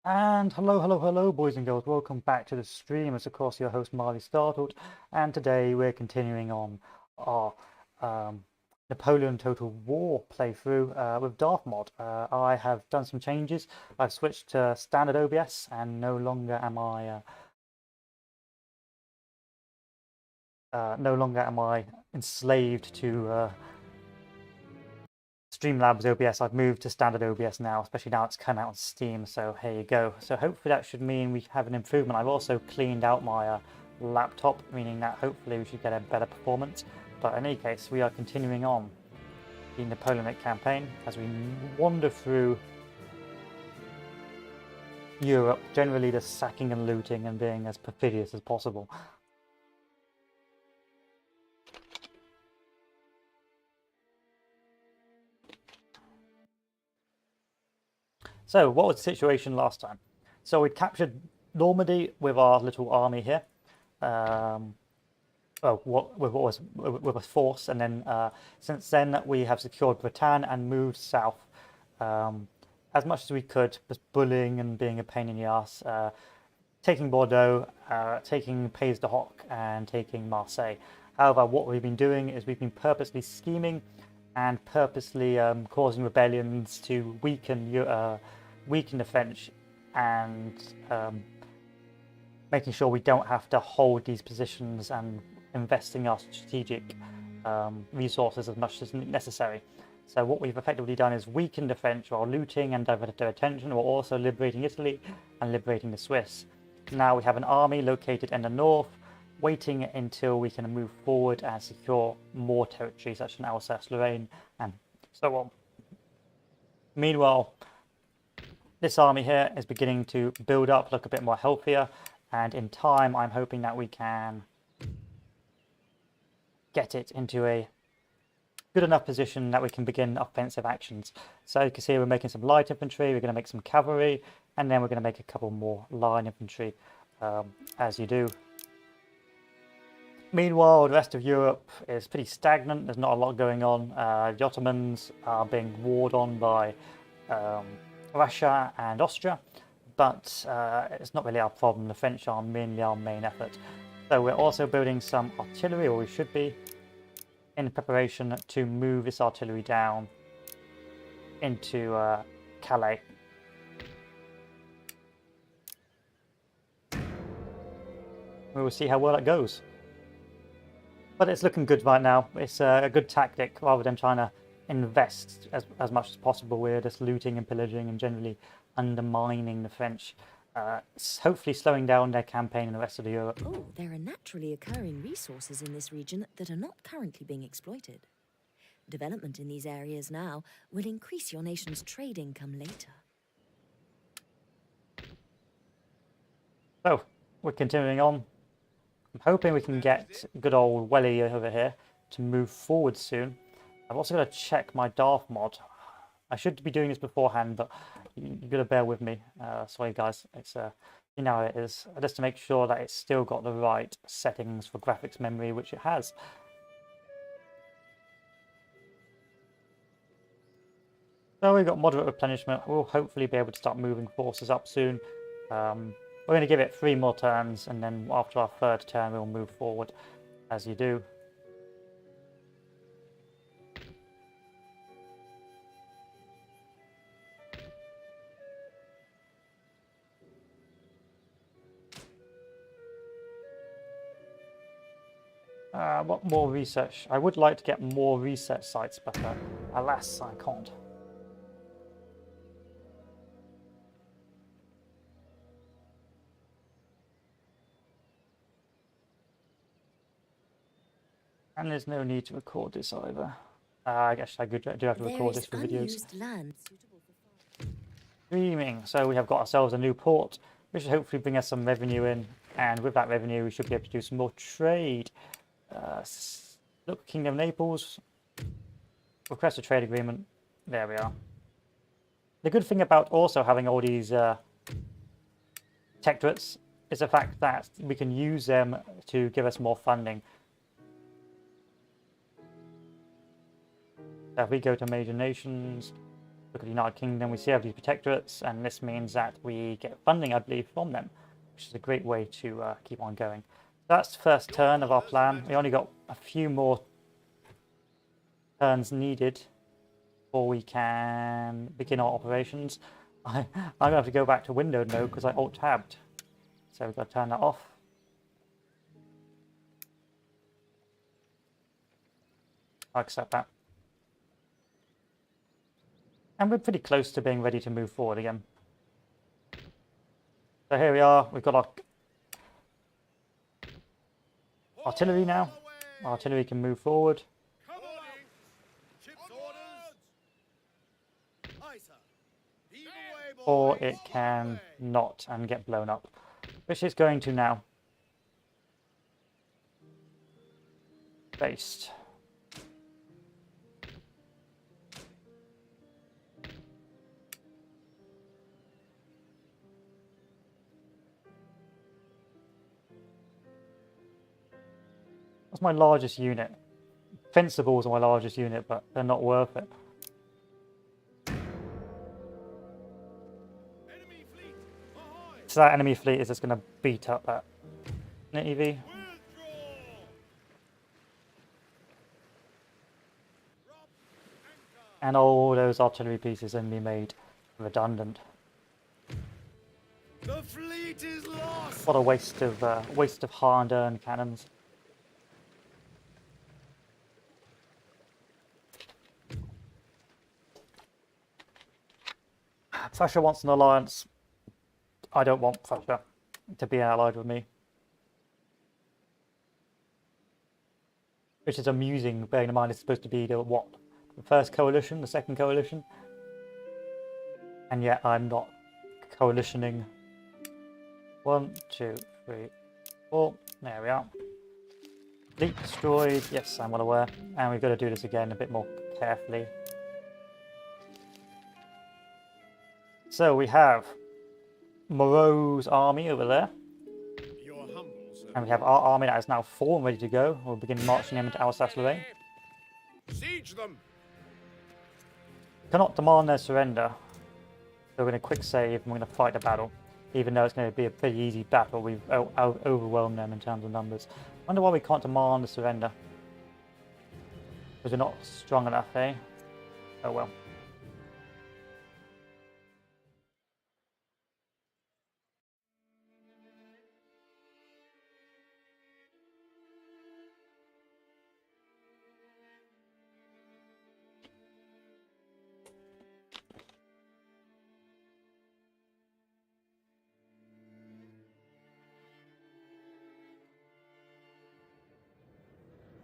And hello, boys and girls. Welcome back to the stream. It's of course your host Marley Startled, and today we're continuing on our um, Napoleon Total War playthrough with Darthmod. I have done some changes. I've switched to standard OBS, and no longer am I enslaved to Streamlabs OBS. I've moved to standard OBS now, especially now it's come out on Steam, so here you go. So hopefully that should mean we have an improvement. I've also cleaned out my laptop, meaning that hopefully we should get a better performance. But in any case, we are continuing on the Napoleonic campaign as we wander through Europe, generally just sacking and looting and being as perfidious as possible. So, what was the situation last time? So, we captured Normandy with our little army here. With a force, and then since then we have secured Bretagne and moved south as much as we could, just bullying and being a pain in the ass, taking Bordeaux, taking Pays de Hoc, and taking Marseille. However, what we've been doing is we've been purposely scheming and purposely causing rebellions to weaken the French and making sure we don't have to hold these positions and investing our strategic resources as much as necessary. So what we've effectively done is weaken the French while looting and diverted their attention, while also liberating Italy and liberating the Swiss. Now we have an army located in the north, waiting until we can move forward and secure more territory, such as Alsace-Lorraine and so on. Meanwhile, this army here is beginning to build up, look a bit more healthier, and in time I'm hoping that we can get it into a good enough position that we can begin offensive actions. So you can see we're making some light infantry, we're going to make some cavalry, and then we're going to make a couple more line infantry, as you do. Meanwhile, the rest of Europe is pretty stagnant. There's not a lot going on. The Ottomans are being warred on by Russia and Austria, but it's not really our problem. The French are mainly our main effort. So we're also building some artillery, or we should be, in preparation to move this artillery down into Calais. We will see how well it goes. But it's looking good right now. It's a good tactic rather than trying to invest as much as possible. We're just looting and pillaging and generally undermining the French, hopefully slowing down their campaign in the rest of Europe. Oh, there are naturally occurring resources in this region that are not currently being exploited. Development in these areas now will increase your nation's trade income later. So, we're continuing on. I'm hoping we can get good old Welly over here to move forward soon. I've also got to check my Darthmod. I should be doing this beforehand, but you've got to bear with me. Sorry guys, it's you know how it is. Just to make sure that it's still got the right settings for graphics memory, which it has. So we've got moderate replenishment. We'll hopefully be able to start moving forces up soon. We're going to give it 3 more turns, and then after our 3rd turn we'll move forward, as you do. What more research? I would like to get more research sites, but alas, I can't. And there's no need to record this either. I guess I do have to record this for videos. Land. Streaming. So we have got ourselves a new port, which should hopefully bring us some revenue in. And with that revenue, we should be able to do some more trade. Look, Kingdom of Naples. Request a trade agreement. There we are. The good thing about also having all these protectorates is the fact that we can use them to give us more funding. So if we go to major nations, look at the United Kingdom, we see have these protectorates, and this means that we get funding, I believe, from them, which is a great way to keep on going. That's the first turn of our plan. We only got a few more turns needed before we can begin our operations. I'm going to have to go back to windowed mode because I alt-tabbed. So we've got to turn that off. I'll accept that. And we're pretty close to being ready to move forward again. So here we are. We've got our artillery now. Our artillery can move forward. Or it can not and get blown up, which it's going to now. Based. That's my largest unit. Fencibles are my largest unit, but they're not worth it. So that enemy fleet is just going to beat up that EV. And all those artillery pieces can be made redundant. The fleet is lost. What a waste of hard-earned cannons. Prussia wants an alliance. I don't want Prussia to be allied with me. Which is amusing, bearing in mind it's supposed to be the what? The first coalition, the second coalition? And yet I'm not coalitioning. 1, 2, 3, 4. There we are. Fleet destroyed. Yes, I'm well aware. And we've got to do this again a bit more carefully. So we have Moreau's army over there. And we have our army that is now full and ready to go. We'll begin marching them into Alsace-Lorraine. Siege them. Cannot demand their surrender. So we're going to quick save and we're going to fight the battle. Even though it's going to be a pretty easy battle, we've overwhelmed them in terms of numbers. Wonder why we can't demand the surrender. Because we're not strong enough, eh? Oh well.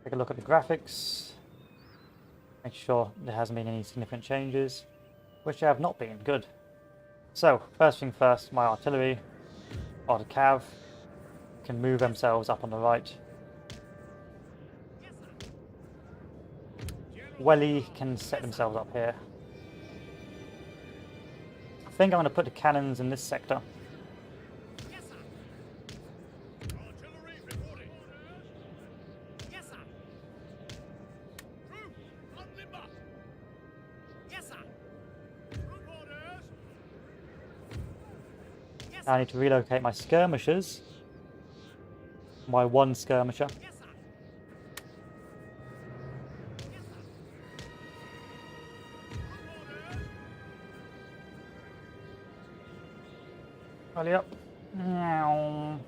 Take a look at the graphics. Make sure there hasn't been any significant changes, which have not been. Good. So, first thing first, my artillery, or the cav, can move themselves up on the right. Welly can set themselves up here. I think I'm going to put the cannons in this sector. I need to relocate my skirmishers. My one skirmisher. Rally up. Meow.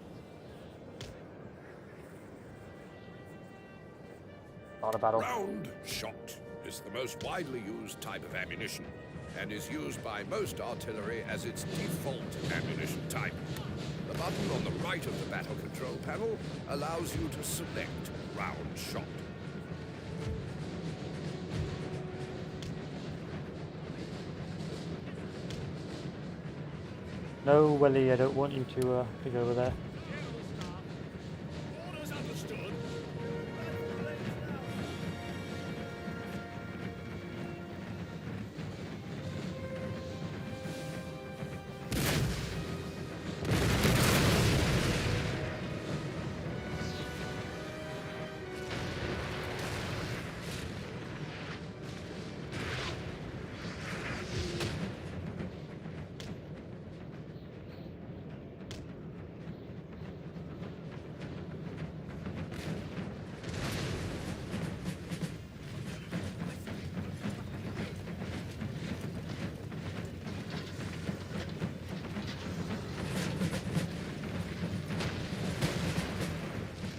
Start a battle. Round shot is the most widely used type of ammunition and is used by most artillery as its default ammunition type. The button on the right of the battle control panel allows you to select round shot. No, Welly, I don't want you to go over there. Orders understood.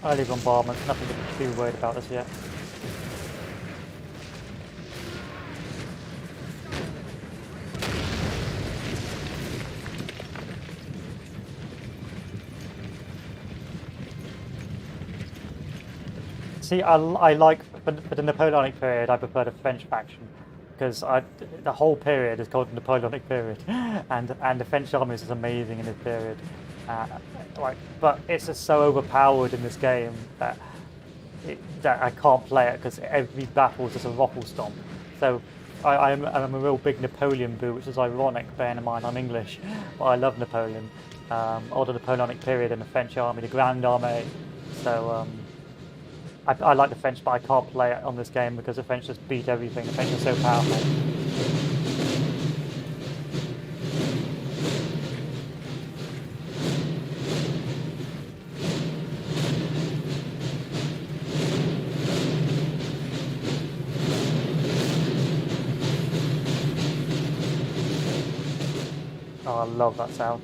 Early bombardments, nothing to be too worried about as yet. See, I like, for the Napoleonic period, I prefer the French faction, because the whole period is called the Napoleonic period, and the French army is just amazing in this period. But it's just so overpowered in this game that I can't play it because every battle is just a ruffle stomp. So I'm a real big Napoleon boo, which is ironic, bearing in mind I'm English, but I love Napoleon. Or the Napoleonic period in the French army, the Grande Armée. So I like the French, but I can't play it on this game because the French just beat everything. The French are so powerful. Oh, I love that sound.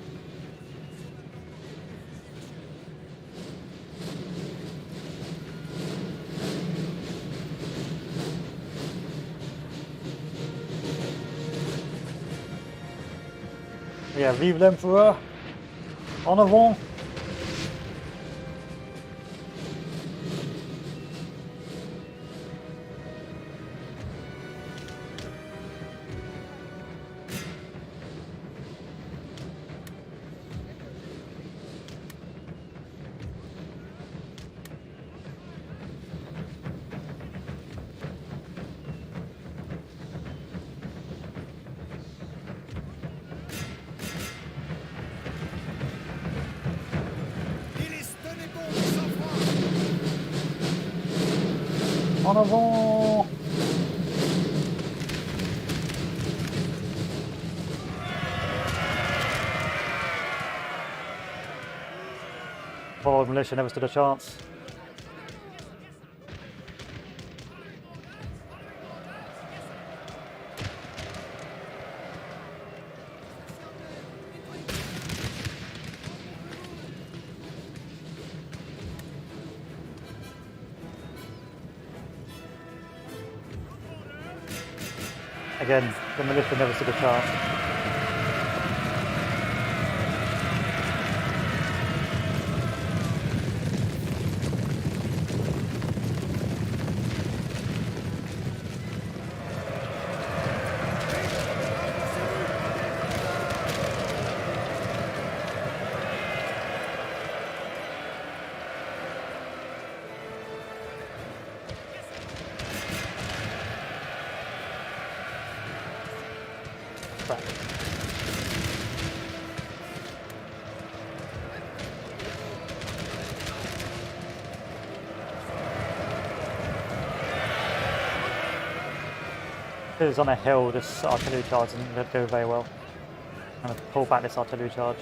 Yeah, vive l'Empereur! En avant! En avant! Forward militia never stood a chance. Again, the militia never stood a chance. Crap. Because it's on a hill, this artillery charge doesn't go very well. I'm going to pull back this artillery charge.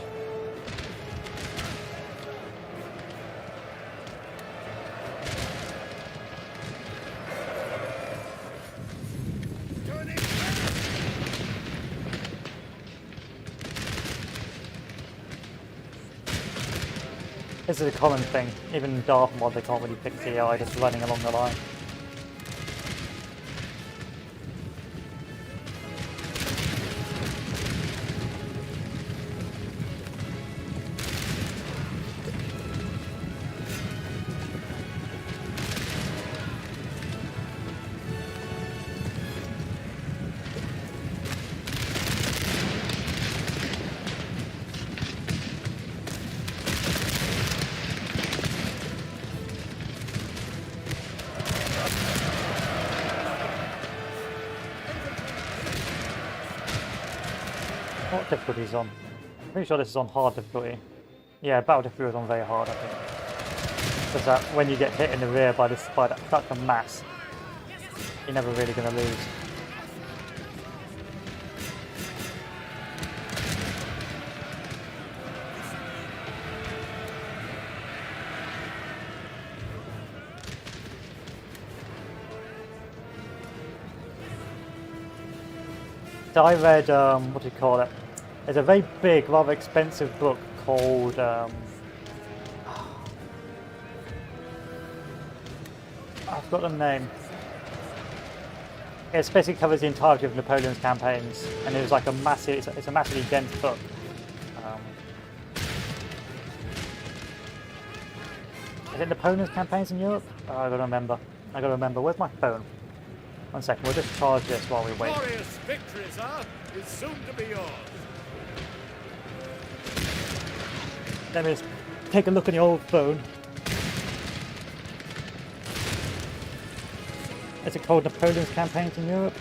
This is a common thing. Even in Darthmod they can't really pick TI just running along the line. What difficulty is on? I'm pretty sure this is on hard difficulty. Yeah, battle difficulty is on very hard, I think. Because that when you get hit in the rear by such a mass, you're never really going to lose. So I read, what do you call it? There's a very big, rather expensive book called got the name. It basically covers the entirety of Napoleon's campaigns, and it was like a massive. It's a massively dense book. Is it Napoleon's campaigns in Europe? Oh, I gotta remember. I gotta remember. Where's my phone? 1 second. We'll just charge this while we wait. Glorious victory, sir, is soon to be yours. Let me just take a look at the old phone. Is it called Napoleon's campaigns in Europe?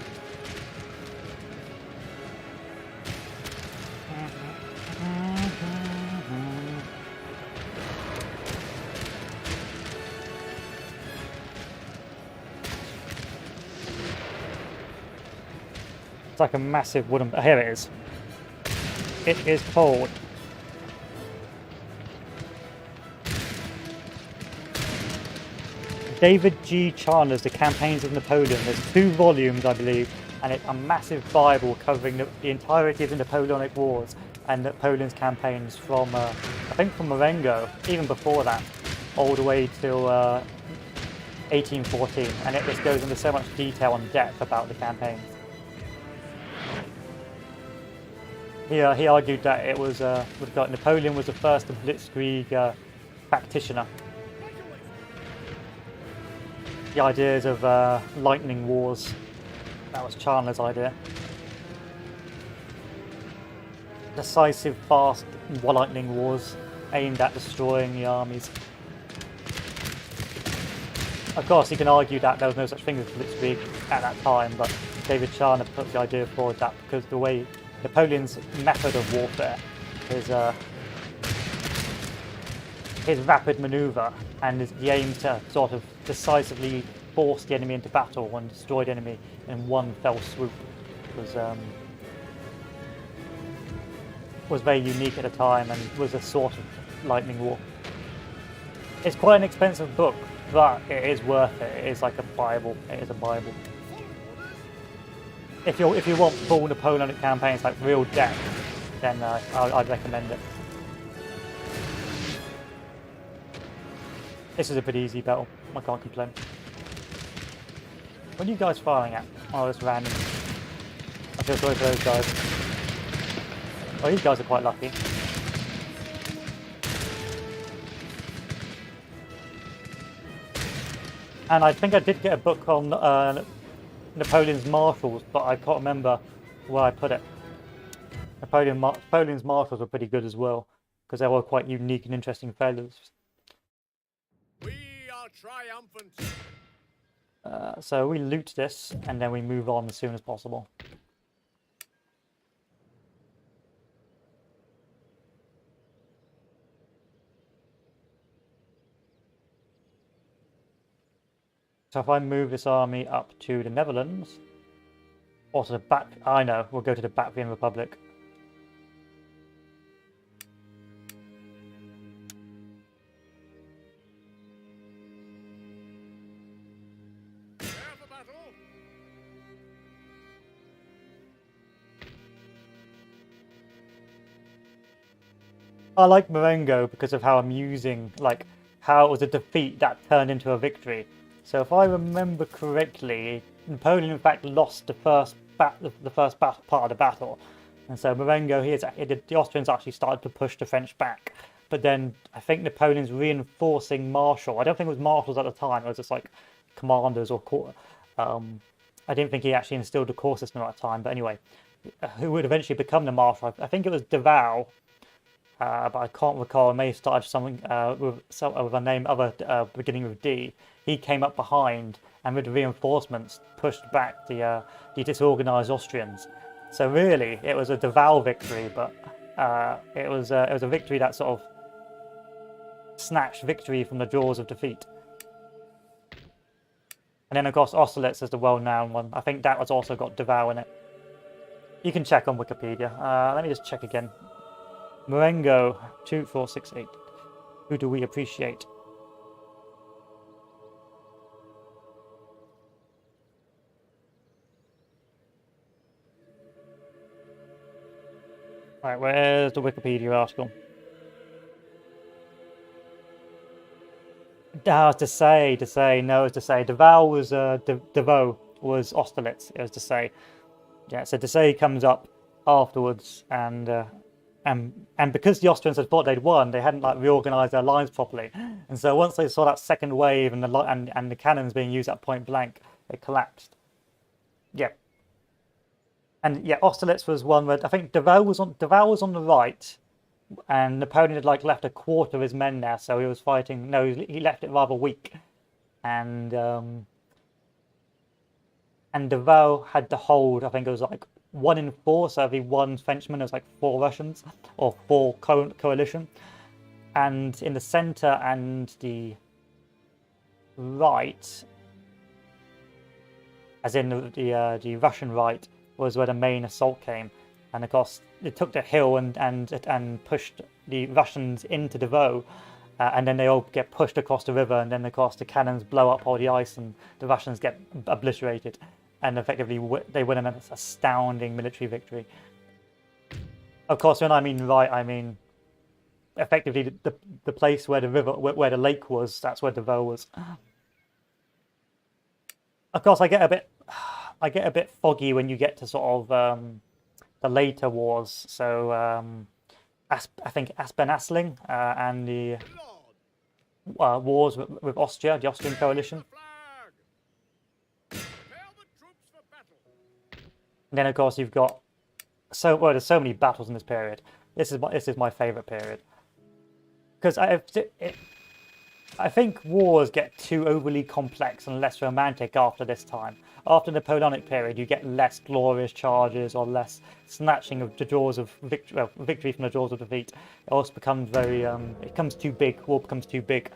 It's like a massive wooden... Here it is. It is called... David G. Chandler's The Campaigns of Napoleon. There's 2 volumes, I believe, and it's a massive Bible covering the entirety of the Napoleonic Wars and Napoleon's campaigns from, I think from Marengo, even before that, all the way till 1814, and it just goes into so much detail and depth about the campaigns. He argued that it was Napoleon was the first Blitzkrieg practitioner. The ideas of lightning wars, that was Chandler's idea. Decisive, fast lightning wars aimed at destroying the armies. Of course, you can argue that there was no such thing as Blitzkrieg at that time, but David Chandler put the idea forward that because the way Napoleon's method of warfare is his rapid manoeuvre and the aim to sort of decisively force the enemy into battle and destroy the enemy in one fell swoop was very unique at the time and was a sort of lightning war. It's quite an expensive book, but it is worth it. It is like a Bible. It is a Bible. If you want full Napoleonic campaigns, like real depth, then I'd recommend it. This is a pretty easy battle. I can't complain. What are you guys firing at? Oh, it's random. I feel sorry for those guys. Oh, these guys are quite lucky. And I think I did get a book on Napoleon's marshals, but I can't remember where I put it. Napoleon's marshals were pretty good as well, because they were quite unique and interesting fellows. We are triumphant. So we loot this, and then we move on as soon as possible. So if I move this army up to the Netherlands, or to the back, I know, we'll go to the Latvian Republic. I like Marengo because of how amusing, like, how it was a defeat that turned into a victory. So if I remember correctly, Napoleon in fact lost the first part of the battle, and so Marengo, the Austrians actually started to push the French back. But then I think Napoleon's reinforcing marshal. I don't think it was marshals at the time. It was just like commanders or corps. I didn't think he actually instilled a corps system at the time. But anyway, who would eventually become the marshal? I think it was Deval. But I can't recall. I may have started something with a name beginning with D. He came up behind and with the reinforcements pushed back the disorganized Austrians. So really, it was a Deval victory, but it was a victory that sort of snatched victory from the jaws of defeat. And then of course Austerlitz is the well-known one. I think that was also got Deval in it. You can check on Wikipedia. Let me just check again. Marengo 2468. Who do we appreciate? Right, where's the Wikipedia article? To say, no, to say. Deval was, Deveau was Austerlitz, it was to say. Yeah, so to say comes up afterwards, and because the Austrians had thought they'd won, they hadn't like reorganized their lines properly, and so once they saw that second wave and the cannons being used at point blank, it collapsed. Yeah, and yeah, Austerlitz was one where I think Deval was on the right, and Napoleon had like left a quarter of his men there, so he was fighting. No, he left it rather weak, and Deveau had to hold. I think it was like 1 in 4, so every one Frenchman was like 4 Russians or 4 coalition, and in the center and the right, as in the Russian right, was where the main assault came, and of course it took the hill and pushed the Russians into Deveau, and then they all get pushed across the river, and then of course the cannons blow up all the ice, and the Russians get obliterated, and effectively they win an astounding military victory. Of course, when I mean right, I mean effectively the place where the river, where the lake was, that's where Deveau was. Of course, I get a bit foggy when you get to sort of the later wars. So I think Aspen-Asling and the wars with Austria, the Austrian coalition. And then of course you've got there's so many battles in this period. This is my favorite period because I think wars get too overly complex and less romantic after this time. After the Napoleonic period, you get less glorious charges or less snatching of the jaws of victory from the jaws of defeat. It also becomes very, it becomes too big. War becomes too big.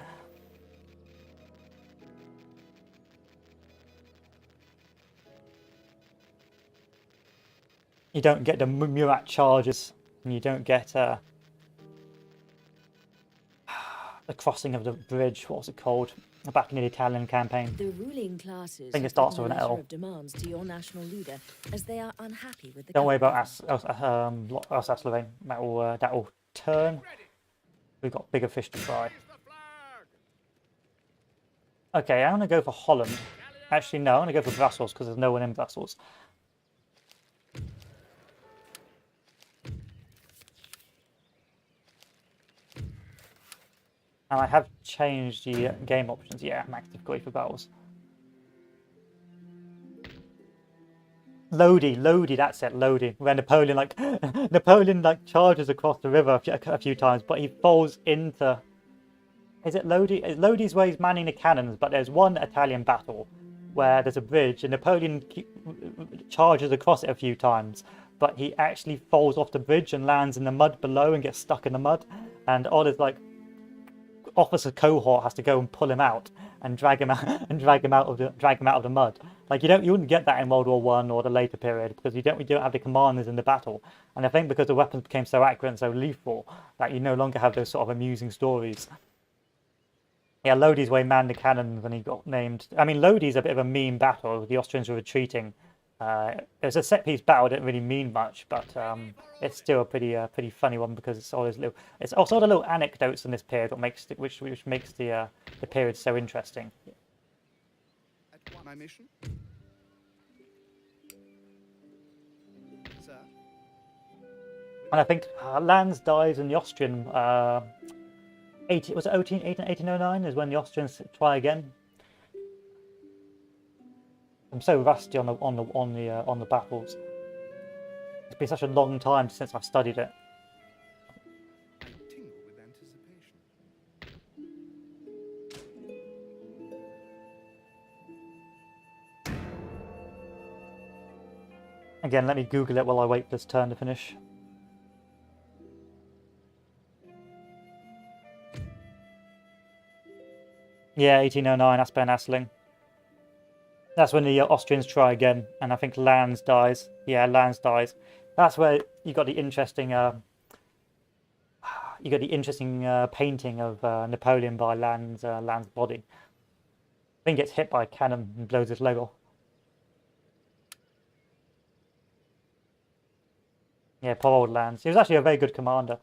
You don't get the Murat charges, and you don't get the crossing of the bridge. What was it called? Back in the Italian campaign. The ruling classes I think it starts with an L. of demands to your national leader, as they are unhappy with the. Don't worry about Alsace-Lorraine. That will turn. We've got bigger fish to fry. Okay, I'm gonna go for Holland. Actually, no, I'm gonna go for Brussels because there's no one in Brussels. And I have changed the game options. Yeah, max difficulty for battles. Lodi, that's it, Lodi. Where Napoleon charges across the river a few times, but he falls into. Is it Lodi? Lodi's where he's manning the cannons, but there's one Italian battle where there's a bridge, and Napoleon charges across it a few times, but he actually falls off the bridge and lands in the mud below and gets stuck in the mud, and all his officer cohort has to go and pull him out and drag him out of the mud. Like you wouldn't get that in World War One or the later period because we don't have the commanders in the battle. And I think because the weapons became so accurate and so lethal that you no longer have those sort of amusing stories. Yeah, Lodi's where he manned the cannons and he got named. I mean, Lodi's a bit of a mean battle. The Austrians were retreating. It was a set piece battle. It didn't really mean much, but it's still a pretty funny one because it's also the little anecdotes in this period which makes the period so interesting. My mission, sir. And I think Lannes dies in the Austrian 1809 is when the Austrians try again. I'm so rusty on the battles. It's been such a long time since I've studied it. I tingle with anticipation. Again, let me Google it while I wait for this turn to finish. Yeah, 1809, Aspen-Asling. That's when the Austrians try again, and I think Lannes dies. Yeah, Lannes dies. That's where you got the interesting, painting of Napoleon by Lannes' body. I think gets hit by a cannon and blows his leg off. Yeah, poor old Lannes. He was actually a very good commander.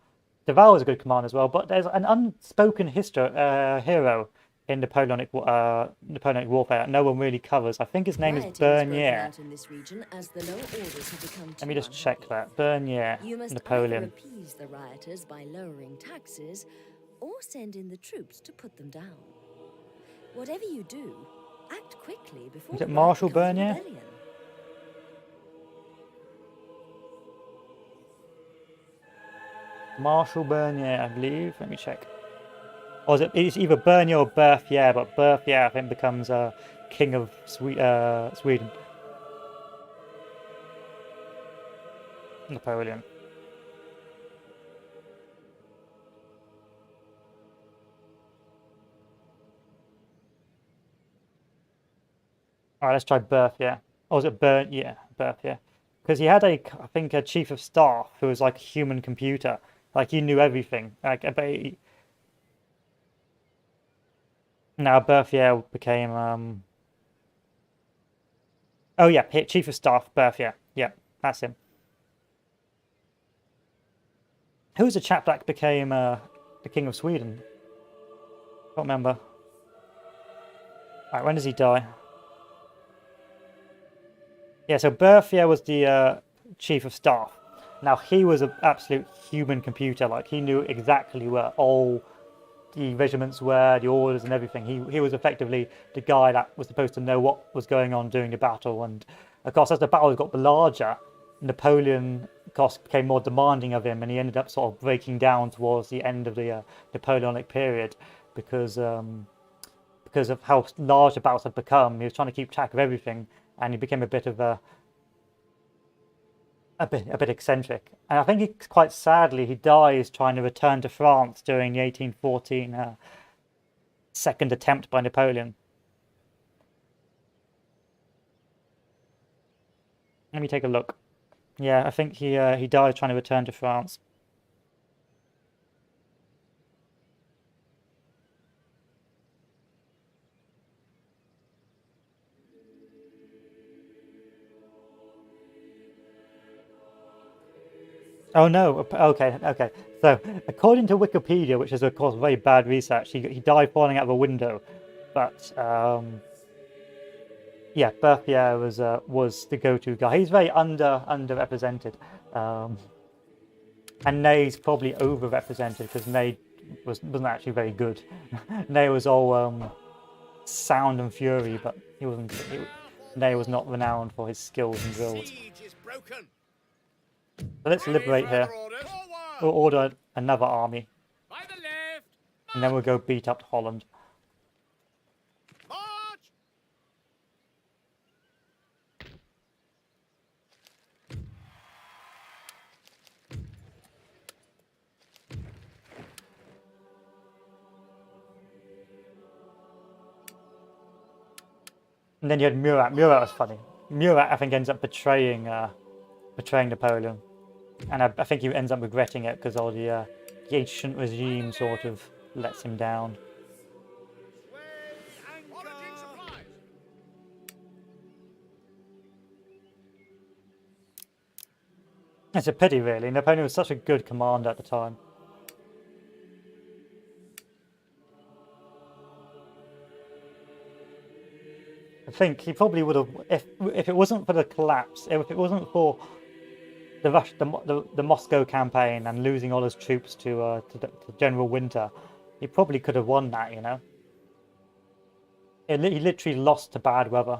Deval was a good commander as well, but there's an unspoken hero in Napoleonic warfare that no one really covers. I think his name is Rioting has broken Bernier. out in this region as the lower orders have become Let me too just check unhappy. that. Bernier, You must either Napoleon. appease the rioters by lowering taxes, or send in the troops to put them down. Whatever you do, act quickly before Is it the riot Marshal becomes a Bernier? rebellion. Marshal Bernier, I believe. Let me check. Or is it? It's either Bernier or Berthier, but Berthier I think becomes king of Sweden. Napoleon. All right, let's try Berthier. Or was it Yeah, Berthier. Because he had I think, a chief of staff who was like a human computer. Like he knew everything. Like, but now Berthier became oh yeah, chief of staff Berthier. Yeah, that's him. Who was the chap that became the king of Sweden? Can't remember. Alright, when does he die? Yeah, so Berthier was the chief of staff. Now he was an absolute human computer. Like he knew exactly where all the regiments were, the orders and everything. He was effectively the guy that was supposed to know what was going on during the battle. And of course, as the battle got larger, Napoleon, of course, became more demanding of him, and he ended up sort of breaking down towards the end of the Napoleonic period because of how large the battles had become. He was trying to keep track of everything, and he became a bit eccentric. And I think quite sadly he dies trying to return to France during the 1814 second attempt by Napoleon. Let me take a look. Yeah, I think he died trying to return to France. Oh no, okay. So, according to Wikipedia, which is of course very bad research, he died falling out of a window. But yeah, Berthier was the go-to guy. He's very underrepresented, and Ney's probably overrepresented because Ney wasn't actually very good. Ney was all sound and fury, but Ney was not renowned for his skills and drills. Siege is broken. So let's liberate here. Orders. We'll order another army, By the left. and then we'll go beat up Holland. March. And then you had Murat. Murat was funny. Murat, I think, ends up betraying Napoleon, and I think he ends up regretting it because all the ancient regime sort of lets him down. Foraging supplies. It's a pity, really. Napoleon was such a good commander at the time. I think he probably would have, if it wasn't for the collapse, if it wasn't for the Moscow campaign and losing all his troops to General Winter, he probably could have won that. You know, he literally lost to bad weather,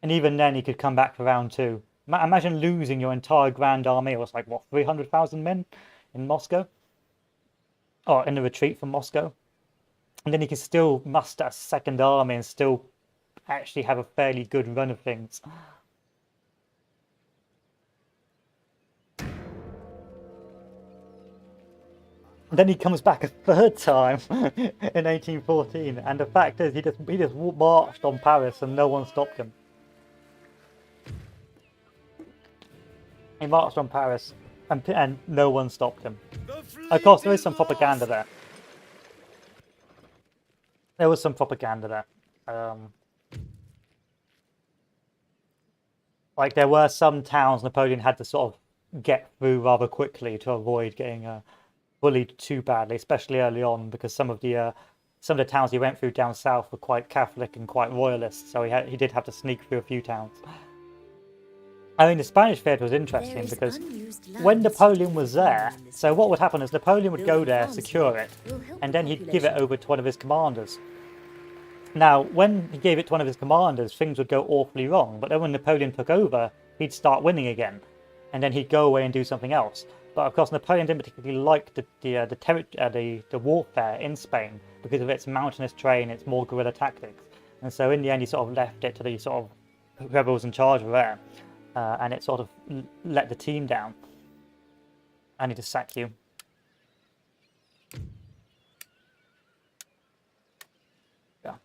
and even then he could come back for round two. Imagine losing your entire Grand Army. It was like what, 300,000 men in Moscow, or in the retreat from Moscow. And then he can still muster a second army and still actually have a fairly good run of things. And then he comes back a third time in 1814, and the fact is he just marched on Paris and no one stopped him. He marched on Paris and no one stopped him. Of course, there is some propaganda there. There was some propaganda there. Like there were some towns Napoleon had to sort of get through rather quickly to avoid getting bullied too badly, especially early on, because some of the towns he went through down south were quite Catholic and quite royalist, so he did have to sneak through a few towns. I mean, the Spanish theatre was interesting because when Napoleon was there, so what would happen is Napoleon would go there, secure it, and then he'd give it over to one of his commanders. Now, when he gave it to one of his commanders, things would go awfully wrong, but then when Napoleon took over, he'd start winning again, and then he'd go away and do something else. But of course, Napoleon didn't particularly like the warfare in Spain because of its mountainous terrain, its more guerrilla tactics, and so in the end, he sort of left it to the sort of whoever was in charge of there. And it sort of let the team down. I need to sack you. Yeah.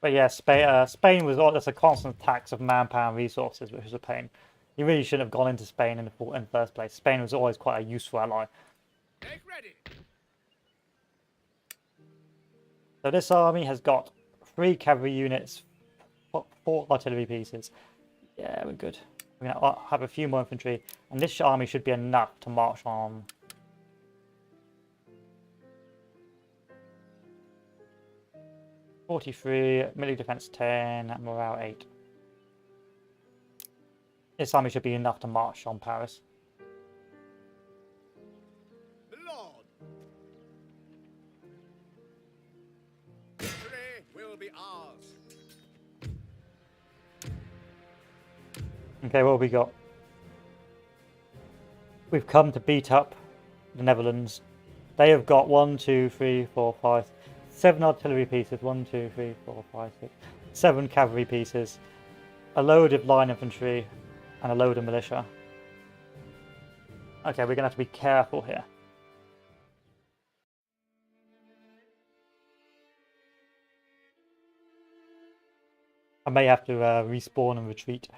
But yeah, Spain was just a constant tax of manpower and resources, which was a pain. You really shouldn't have gone into Spain in the first place. Spain was always quite a useful ally. Make ready. So this army has got 3 cavalry units, 4 artillery pieces. Yeah, we're good. We're going to have a few more infantry, and this army should be enough to march on. (43), military defense 10, morale 8. This army should be enough to march on Paris. Lord. Victory will be ours. Okay, what have we got? We've come to beat up the Netherlands. They have got 1, 2, 3, 4, 5, 7 artillery pieces. 1, 2, 3, 4, 5, 6, 7 cavalry pieces, a load of line infantry, and a load of militia. Okay, we're going to have to be careful here. I may have to respawn and retreat.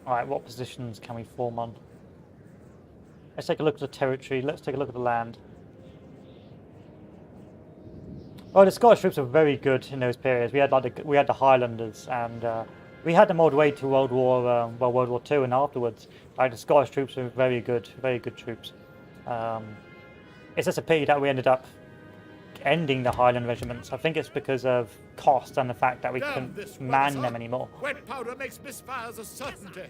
Alright, what positions can we form on? Let's take a look at the territory. Let's take a look at the land. Oh, the Scottish troops were very good in those periods. We had the Highlanders, and we had them all the way to World War II and afterwards. The Scottish troops were very good troops. It's just a pity that we ended up ending the Highland regiments. I think it's because of cost and the fact that we couldn't man them anymore. Wet powder makes misfires a certainty.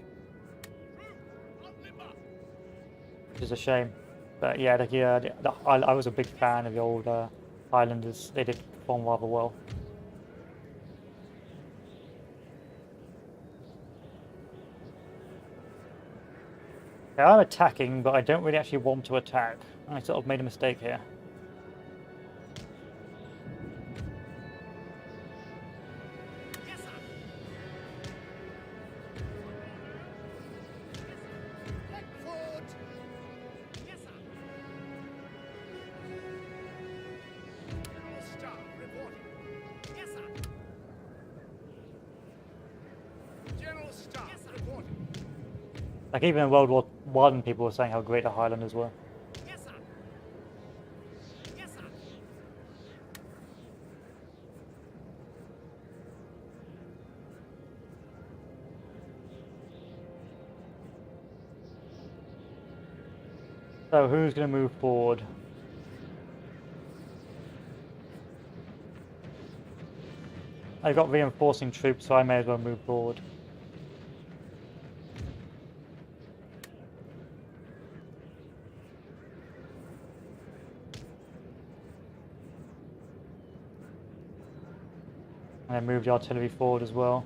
Which is a shame. But yeah, I was a big fan of the old Highlanders. They did perform rather well. Yeah, I'm attacking, but I don't really actually want to attack. I sort of made a mistake here. Like even in World War I, people were saying how great the Highlanders were. Yes, sir. Yes, sir. So who's going to move forward? I've got reinforcing troops, so I may as well move forward. And then move the artillery forward as well.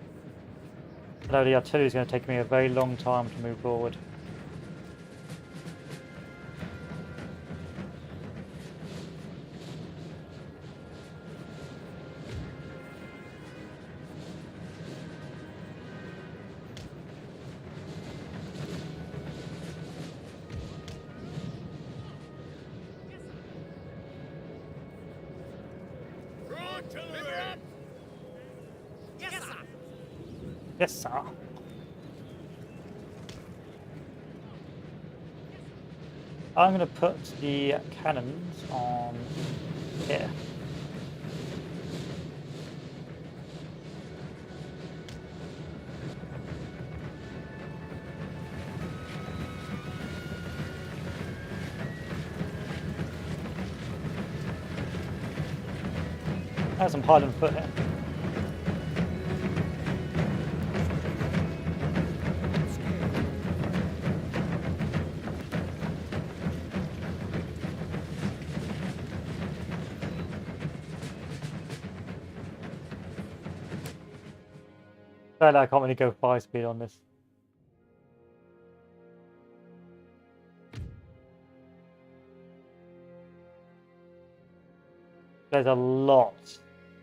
Although the artillery is going to take me a very long time to move forward. Yes, sir. I'm going to put the cannons on here. That's some Highland foot here. But I can't really go 5 speed on this. There's a lot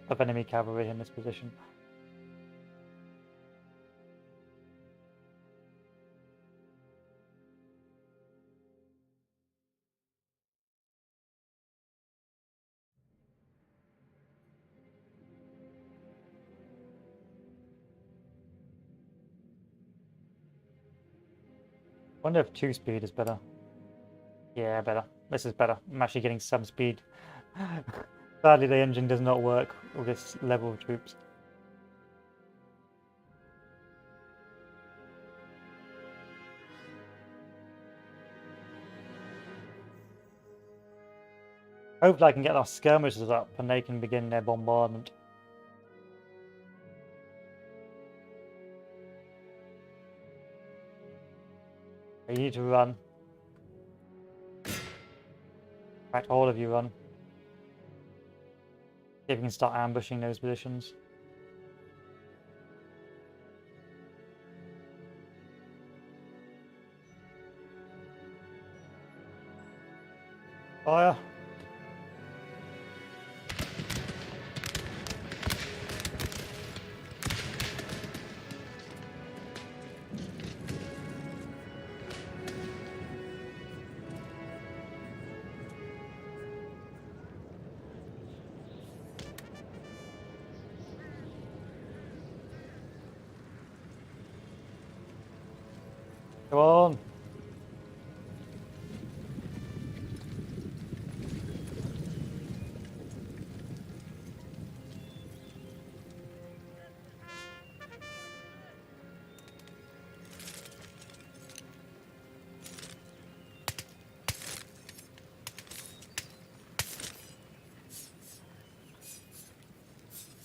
of enemy cavalry in this position. I wonder if 2 speed is better. Yeah, better. This is better. I'm actually getting some speed. Sadly, the engine does not work with this level of troops. Hopefully I can get our skirmishers up and they can begin their bombardment. You need to run. In fact, all of you run. See if we can start ambushing those positions. Fire! Come on!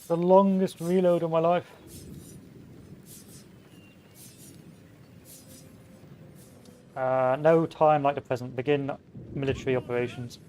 The longest reload of my life. No time like the present. Begin military operations.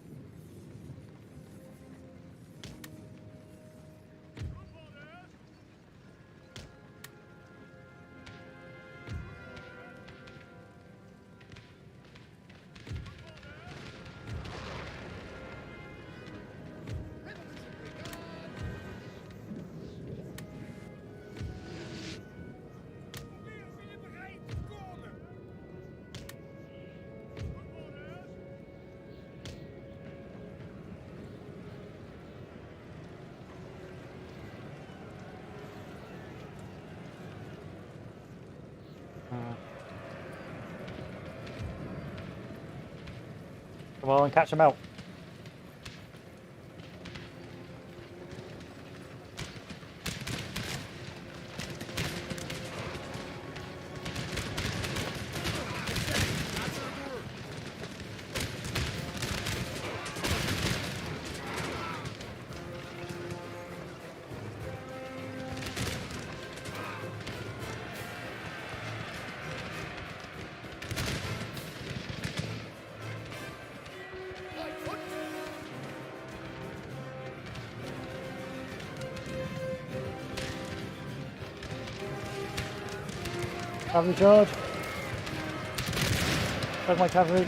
Come on, catch them out. Cavalry charge. There's my cavalry.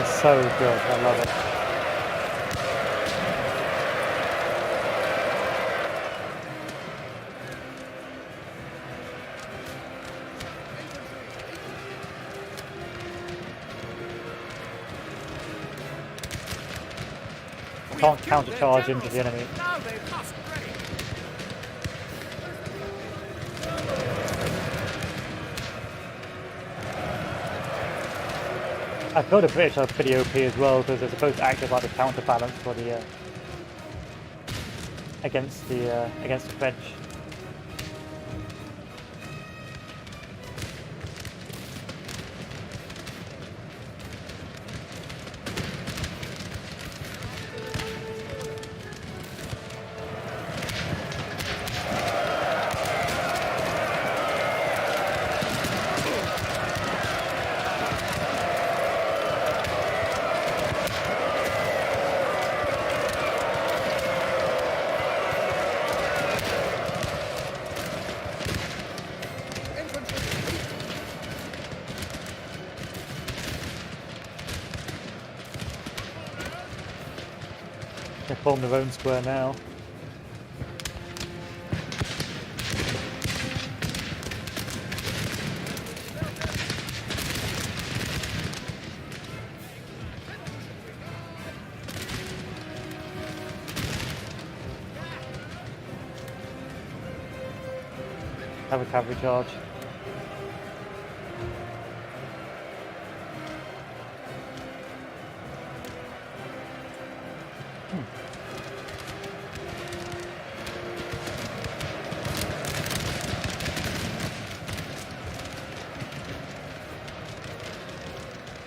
is so good. I love it. Can't countercharge into the enemy. Now they must break. I feel the British are pretty OP as well because they're supposed to act as like the counterbalance for the against the French. They form their own square now. Have a cavalry charge.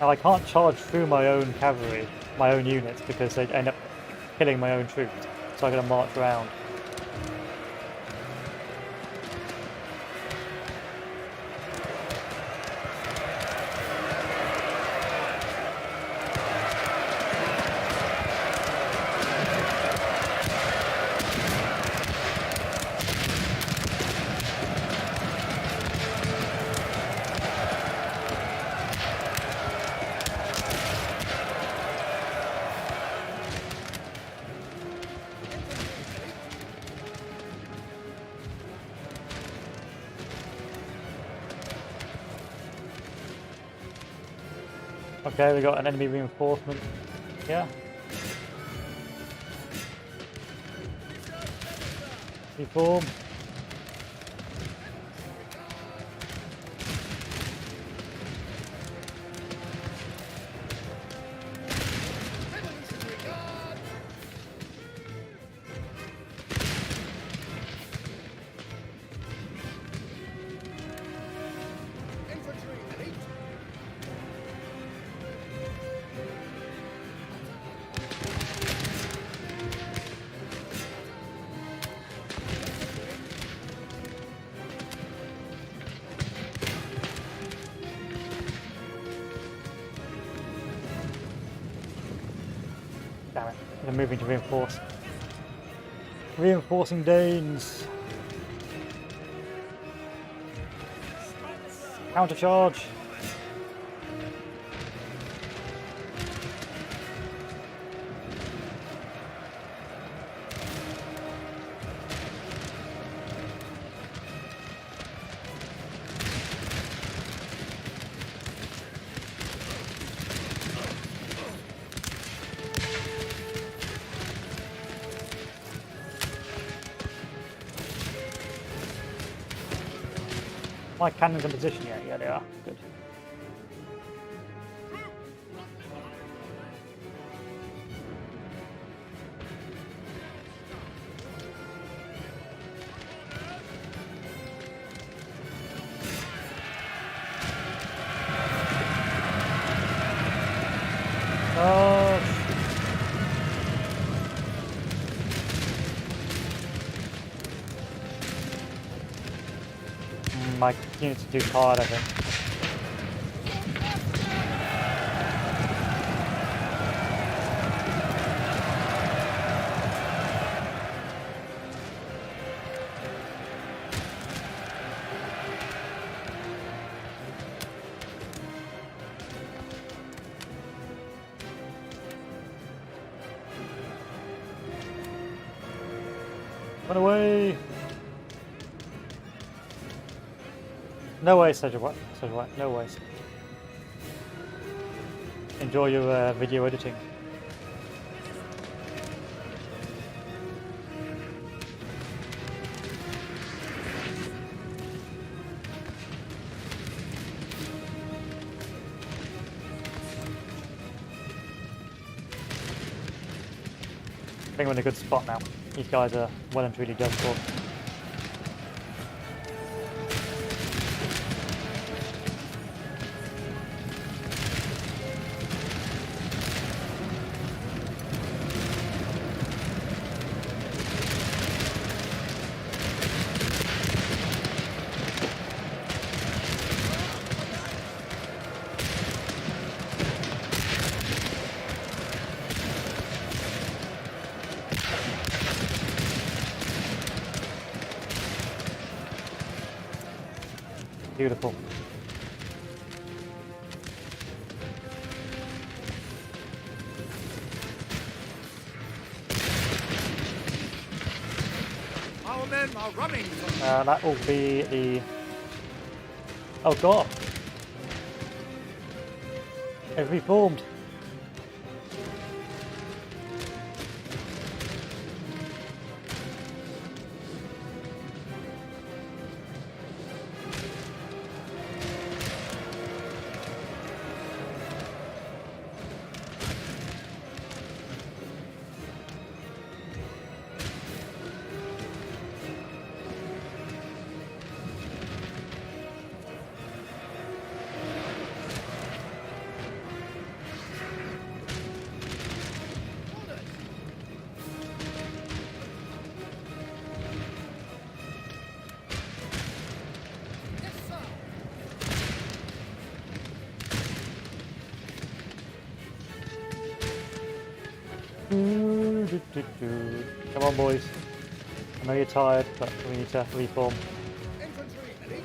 Now I can't charge through my own cavalry, my own units, because they end up killing my own troops. So I'm going to march around. Okay, we got an enemy reinforcement. Yeah. Reform. Damn it. They're moving to reinforce. Reinforcing Danes. Countercharge. My cannons in position yet? Yeah, they are. Good. My units are too tired, I think. Run away! No way, Soldier White. Soldier White. No ways. Enjoy your video editing. I think we're in a good spot now. These guys are well and truly done for. Beautiful. Our men are running from That will be the... Oh god! They've reformed. Come on, boys. I know you're tired, but we need to reform. infantry ready.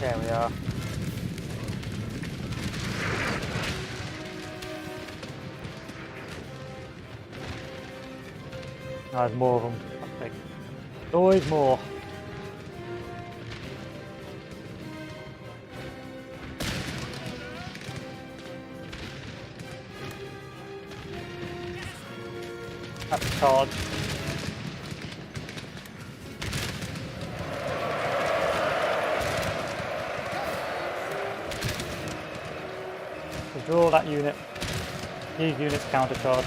There we are. Oh, there's more of them. I think. Always more. That's a charge. Withdraw that unit. These units counter charge.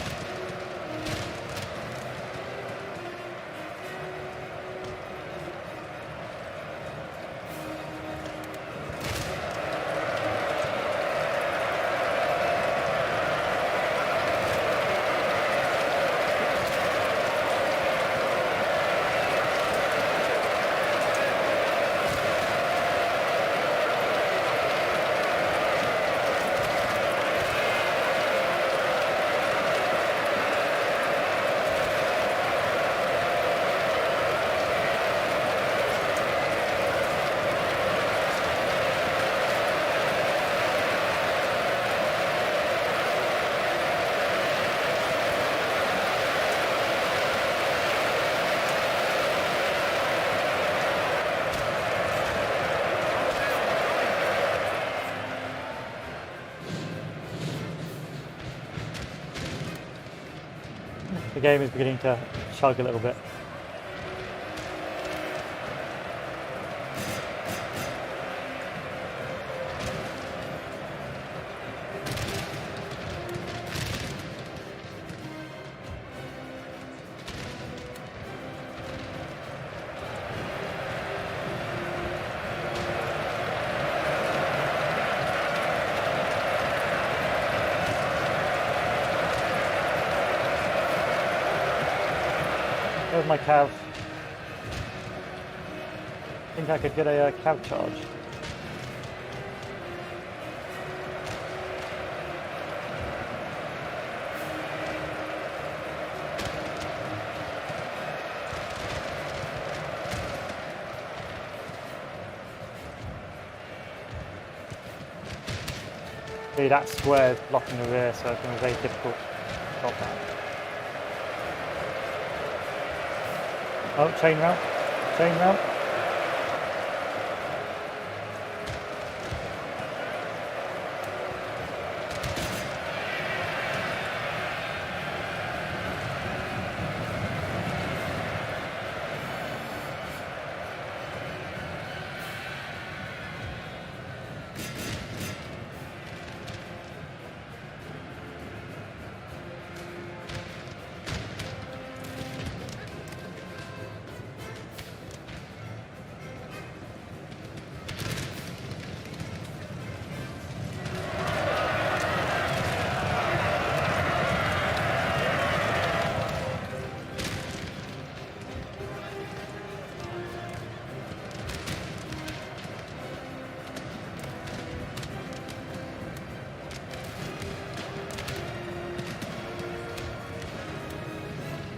The game is beginning to chug a little bit. Where's my cav? Think I could get a cav charge. See, that square is blocking the rear, so it's going to be very difficult to stop that. Oh, chain route. Chain route.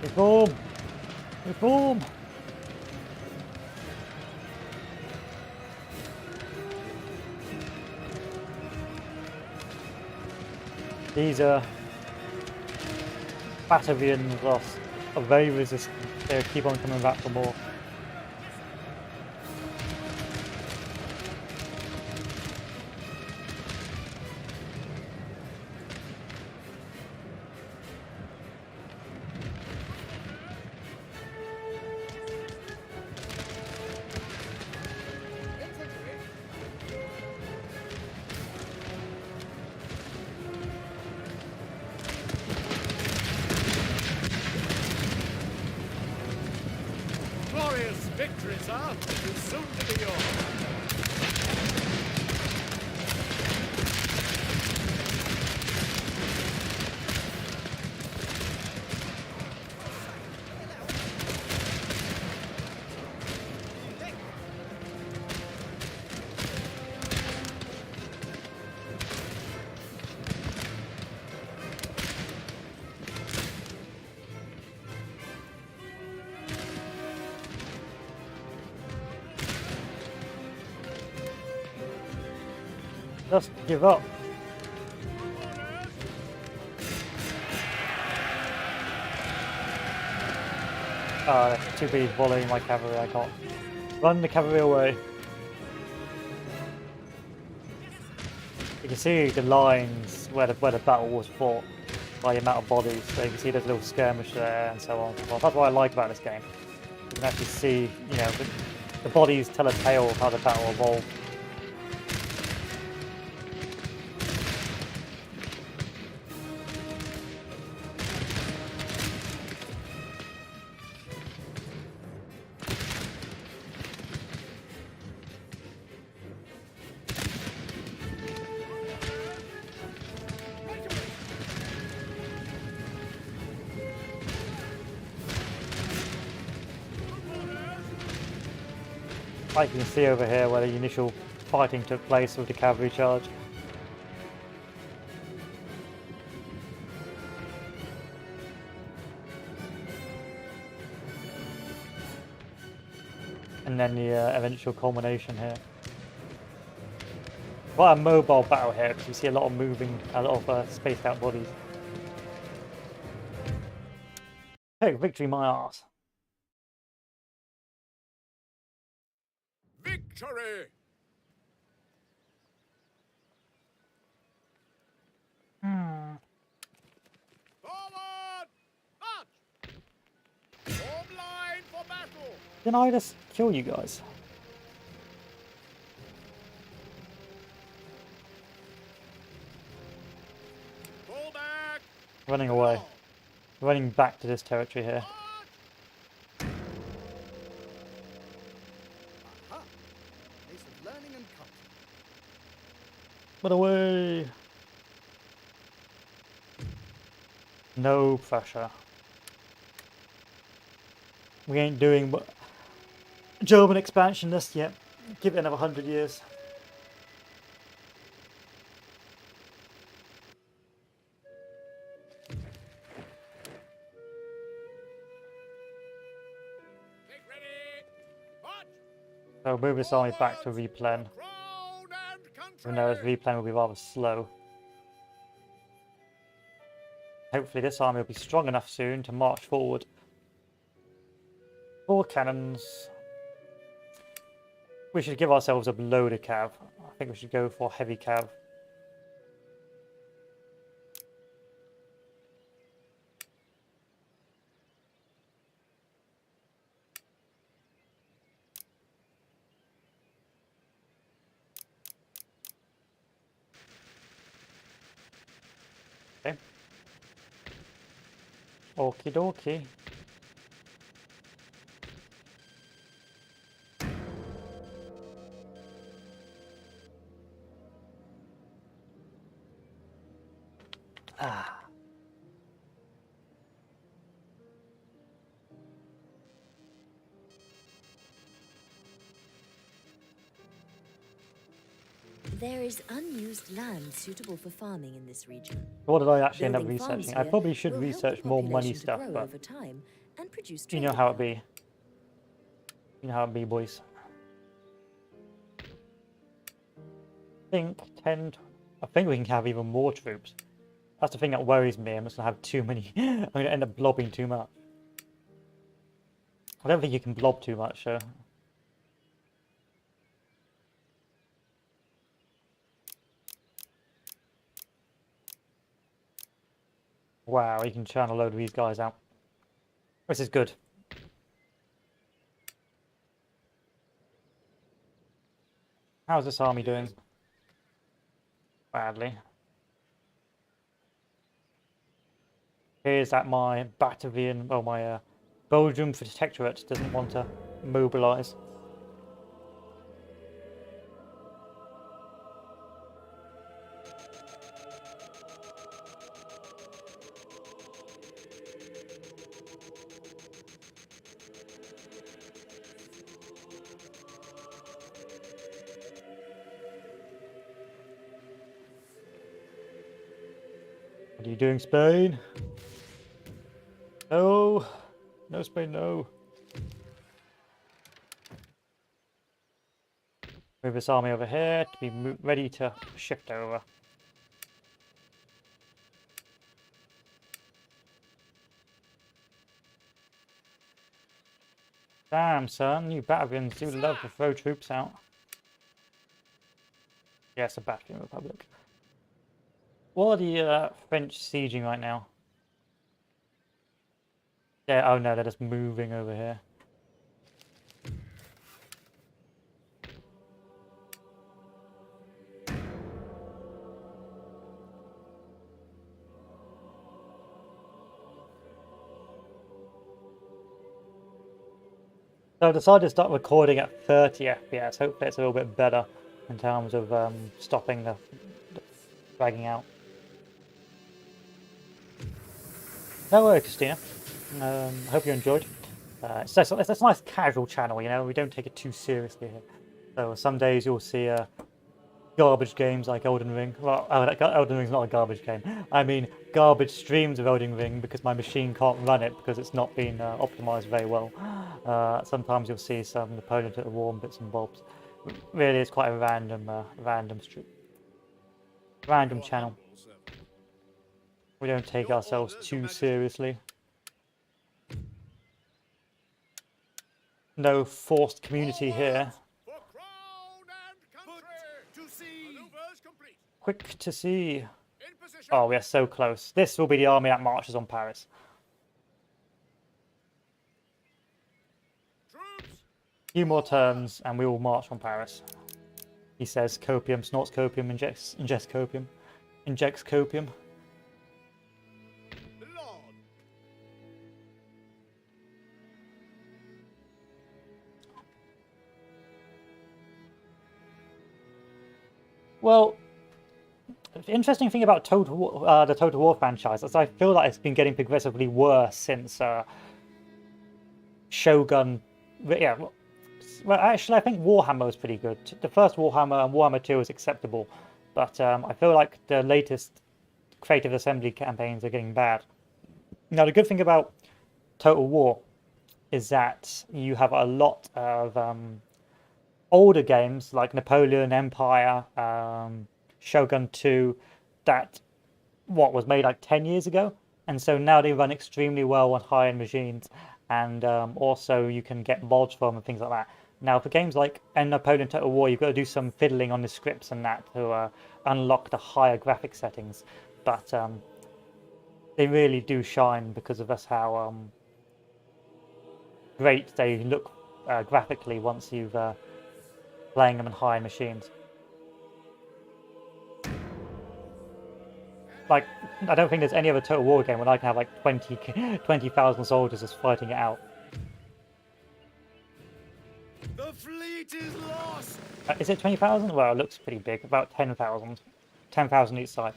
Reform! Reform! These Batavians are very resistant. They keep on coming back for more. Glorious victory, sir! It is soon to be yours. Just give up. Ah, that's too big volleying my cavalry, I can't. Run the cavalry away. You can see the lines where the battle was fought by the amount of bodies. So you can see there's a little skirmish there and so on. Well, that's what I like about this game. You can actually see, you know, the bodies tell a tale of how the battle evolved. Like you can see over here where the initial fighting took place with the cavalry charge. And then the eventual culmination here. Quite a mobile battle here because you see a lot of moving, a lot of spaced out bodies. Hey, victory my ass. Victory! Forward! March! Form line for battle! Didn't I just kill you guys? Pull back! Running away. Running back to this territory here. Aha! Place of learning and culture. But away! No pressure. We ain't doing German expansion just yet. Give it another 100 years. Get ready. March. So move this army back to replen. Crown and Even though this country. replen will be rather slow. Hopefully this army will be strong enough soon to march forward. 4 cannons. We should give ourselves a load of cav. I think we should go for heavy cav. Okay. Okie dokie. Ah. There is unused land suitable for farming in this region. What did I actually end up Building farms researching? I here probably should will help research the more money population to stuff, grow but over time and produce you know trade how it income. be. You know how it be, boys. I think we can have even more troops. That's the thing that worries me. I'm just gonna have too many. I'm gonna end up blobbing too much. I don't think you can blob too much, so. Wow, you can churn a load of these guys out. This is good. How's this army doing? Badly. Here's that my Batavian, well, my Belgium protectorate doesn't want to mobilise. What are you doing, Spain? No. No, Spain, no. Move this army over here to be ready to shift over. Damn, son, you Batavians do love to throw troops out. Yes, a Batavian Republic. What are the French sieging right now? Yeah, oh no, they're just moving over here. So I decided to start recording at 30 FPS. Hopefully it's a little bit better in terms of stopping the dragging out. Hello, Christina. I hope you enjoyed. It's a nice casual channel, you know. We don't take it too seriously here. So some days you'll see garbage games like Elden Ring. Well, Elden Ring's not a garbage game. I mean garbage streams of Elden Ring because my machine can't run it because it's not been optimized very well. Sometimes you'll see some Napoleon at the war and bits and bobs. Really, it's quite a random channel. We don't take ourselves too seriously. No forced community here. For crown and country. To sea. Maneuvers complete. Quick to see. In position. Oh, we are so close. This will be the army that marches on Paris. Troops. Few more turns and we will march on Paris. He says copium, snorts copium, injects copium. Injects copium. Lord. Well, the interesting thing about the Total War franchise is I feel like it's been getting progressively worse since Shogun. Yeah, well, actually, I think Warhammer was pretty good. The first Warhammer and Warhammer 2 was acceptable, but I feel like the latest Creative Assembly campaigns are getting bad. Now, the good thing about Total War is that you have a lot of older games like Napoleon, Empire, Shogun 2, that was made like 10 years ago, and so now they run extremely well on high-end machines, and also you can get mods from and things like that. Now, for games like Napoleon Total War, you've got to do some fiddling on the scripts and that to unlock the higher graphic settings, but they really do shine because of that's how great they look graphically once you've playing them in high machines. Like, I don't think there's any other Total War game where I can have like 20,000 soldiers just fighting it out. The fleet is lost! Is it 20,000? Well, it looks pretty big. About 10,000. 10,000 each side.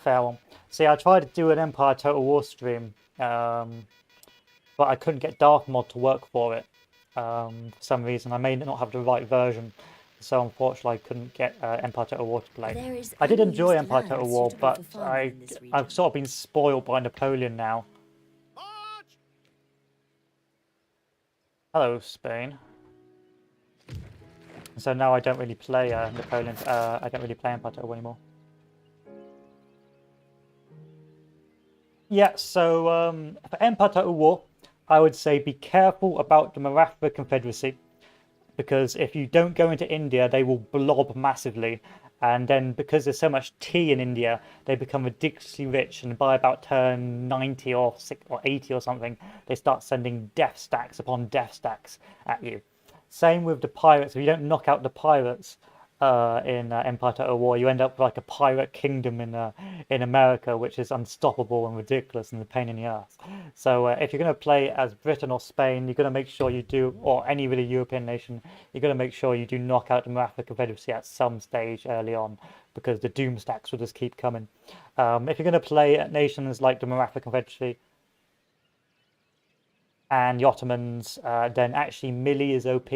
Fair one. See, I tried to do an Empire Total War stream, but I couldn't get Darthmod to work for it for some reason. I may not have the right version, so unfortunately I couldn't get Empire Total War to play. I did enjoy Empire Total War, but I've sort of been spoiled by Napoleon now. March! Hello, Spain. So now I don't really play Napoleon. I don't really play Empire Total War anymore. Yeah, so for Empire Total War, I would say be careful about the Maratha Confederacy, because if you don't go into India, they will blob massively, and then because there's so much tea in India, they become ridiculously rich, and by about turn 90 or 80 or something, they start sending death stacks upon death stacks at you. Same with the pirates. If you don't knock out the pirates in Empire Total War, you end up with like a pirate kingdom in America, which is unstoppable and ridiculous and a pain in the ass. So if you're going to play as Britain or Spain, you're going to make sure you do, or any really European nation, you're going to make sure you do knock out the Maratha Confederacy at some stage early on, because the doom stacks will just keep coming. If you're going to play at nations like the Maratha Confederacy and the Ottomans, then actually melee is OP.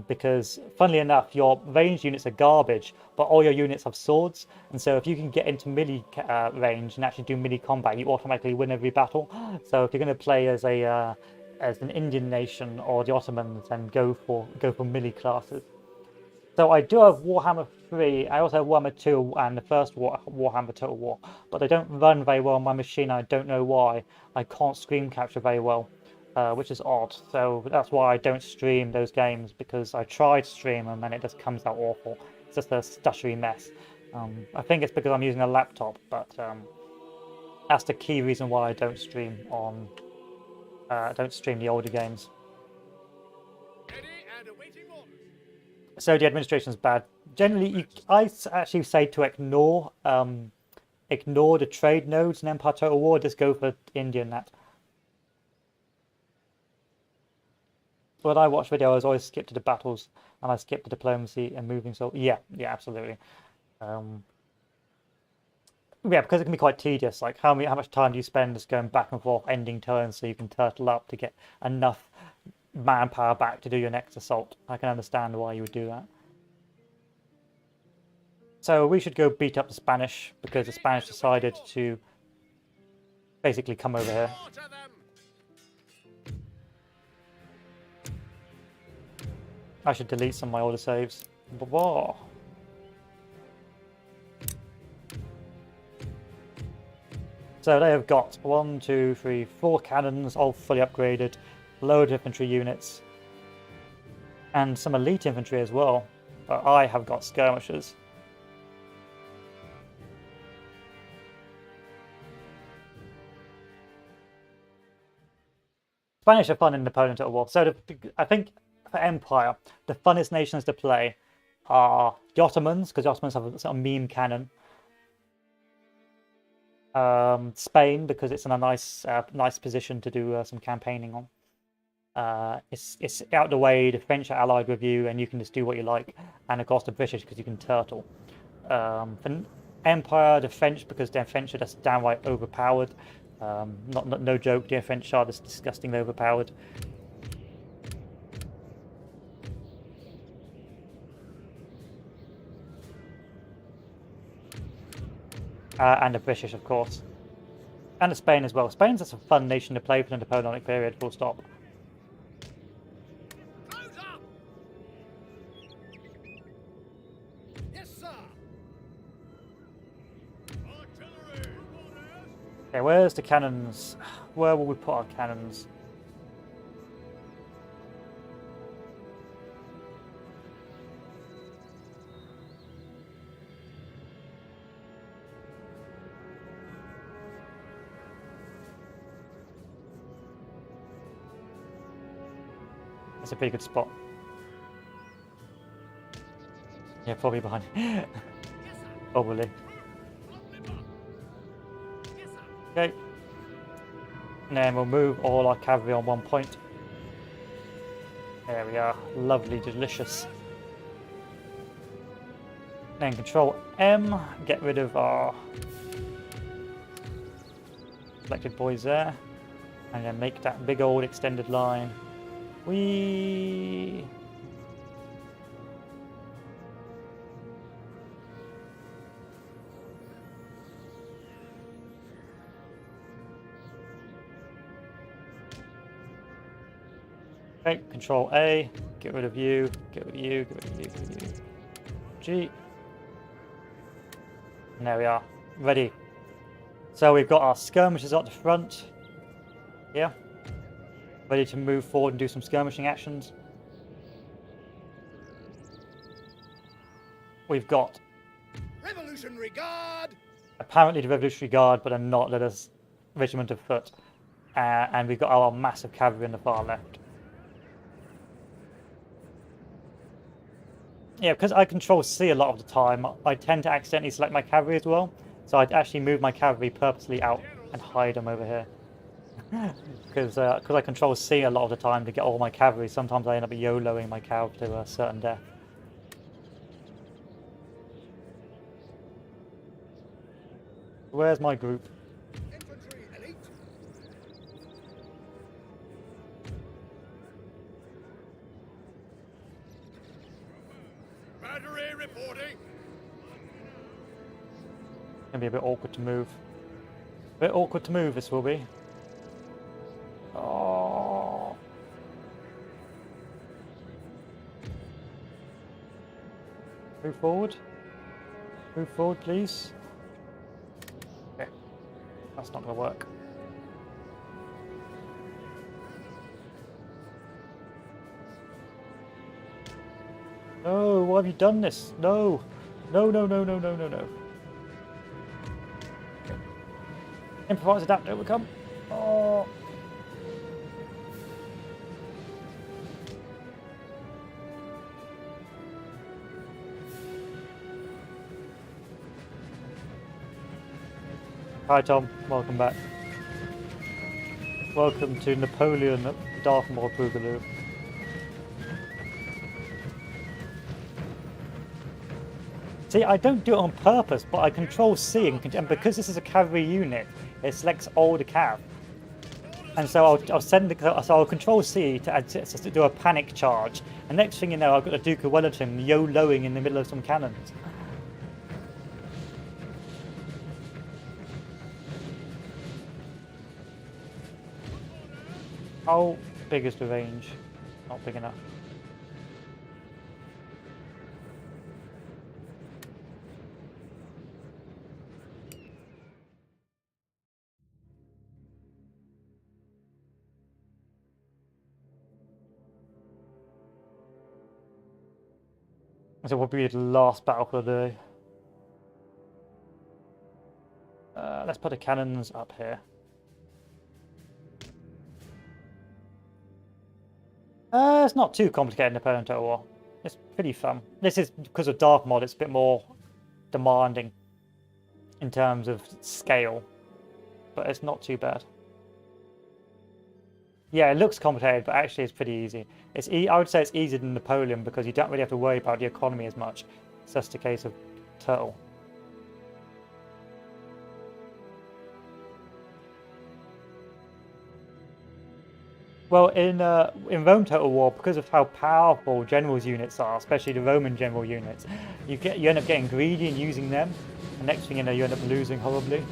Because funnily enough, your ranged units are garbage, but all your units have swords, and so if you can get into melee range and actually do melee combat, you automatically win every battle. So if you're going to play as an Indian nation or the Ottomans, then go for melee classes. So I do have Warhammer 3, I also have Warhammer 2 and the first Warhammer Total War, but they don't run very well on my machine. I don't know why. I can't screen capture very well. Which is odd, so that's why I don't stream those games, because I tried to stream them and it just comes out awful. It's just a stuttery mess. I think it's because I'm using a laptop, but that's the key reason why I don't stream the older games. Ready and awaiting orders. So the administration is bad. Generally, I actually say to ignore the trade nodes in Empire Total War. Just go for India and that. When I watch videos, I always skip to the battles, and I skip the diplomacy and moving. So yeah, absolutely. Yeah, because it can be quite tedious. Like how much time do you spend just going back and forth, ending turns, so you can turtle up to get enough manpower back to do your next assault? I can understand why you would do that. So we should go beat up the Spanish, because the Spanish decided to basically come over here. Slaughter them! I should delete some of my older saves. Whoa. So they have got 1, 2, 3, 4 cannons, all fully upgraded, load of infantry units, and some elite infantry as well. But I have got skirmishers. Spanish are fun in Napoleon Total War. So I think for Empire, the funnest nations to play are the Ottomans, because the Ottomans have a sort of meme cannon. Spain, because it's in a nice position to do some campaigning on. It's out the way. The French are allied with you, and you can just do what you like. And of course, the British, because you can turtle. For Empire, the French, because their French are just downright overpowered. No joke, dear French are just disgustingly overpowered. And the British, of course. And the Spain as well. Spain's just a fun nation to play for the Napoleonic period, full stop. Close up! Yes, sir! Artillery! Okay, where's the cannons? Where will we put our cannons? That's a pretty good spot. Yeah, probably behind. Probably. Okay. And then we'll move all our cavalry on one point. There we are. Lovely, delicious. Then Control M, get rid of our selected boys there. And then make that big old extended line. We okay, Control A, get rid of you, get rid of you, get rid of you, get rid of you. G. And there we are, ready. So we've got our skirmishers at the front. Yeah. Ready to move forward and do some skirmishing actions. We've got Revolutionary Guard! apparently the Revolutionary Guard, but are not let us regiment of foot. And we've got our massive cavalry in the far left. Yeah, because I control C a lot of the time, I tend to accidentally select my cavalry as well. So I'd actually move my cavalry purposely out and hide them over here. Because I control C a lot of the time to get all my cavalry, sometimes I end up YOLOing my cav to a certain death. Where's my group? Infantry elite! Battery reporting! It's gonna be a bit awkward to move. A bit awkward to move, this will be. Oh. Move forward. Move forward, please. Okay. That's not going to work. No, why have you done this? No. No, no, no, no, no, no, no. Okay. Improvise, adapt, overcome. Oh. Hi Tom, welcome back. Welcome to Napoleon at Darthmod Boogaloo. See, I don't do it on purpose, but I control C, and because this is a cavalry unit, it selects all the cav. And so I'll control C to do a panic charge. And next thing you know, I've got the Duke of Wellington YOLOing in the middle of some cannons. How big is the range? Not big enough. So what will be the last battle for the day? Let's put the cannons up here. It's not too complicated, Napoleon Total War. It's pretty fun. This is because of Darthmod, it's a bit more demanding in terms of scale, but it's not too bad. Yeah, it looks complicated, but actually it's pretty easy. I would say it's easier than Napoleon because you don't really have to worry about the economy as much. It's just a case of turtle. Well, in Rome Total War, because of how powerful generals units are, especially the Roman general units, you end up getting greedy and using them. The next thing you know, you end up losing horribly.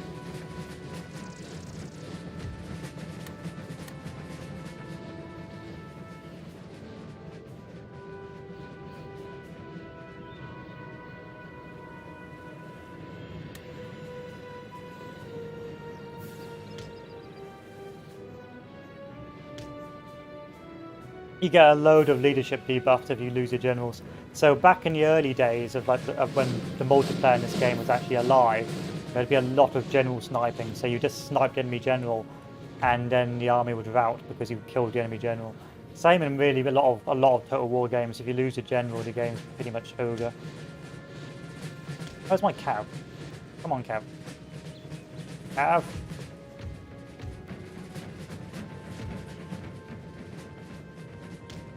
You get a load of leadership debuffs if you lose your generals. So back in the early days of when the multiplayer in this game was actually alive, there'd be a lot of general sniping. So you just sniped the enemy general, and then the army would rout because you killed the enemy general. Same in really a lot of Total War games. If you lose your general, the game's pretty much over. Where's my cav? Come on, cav. Cav.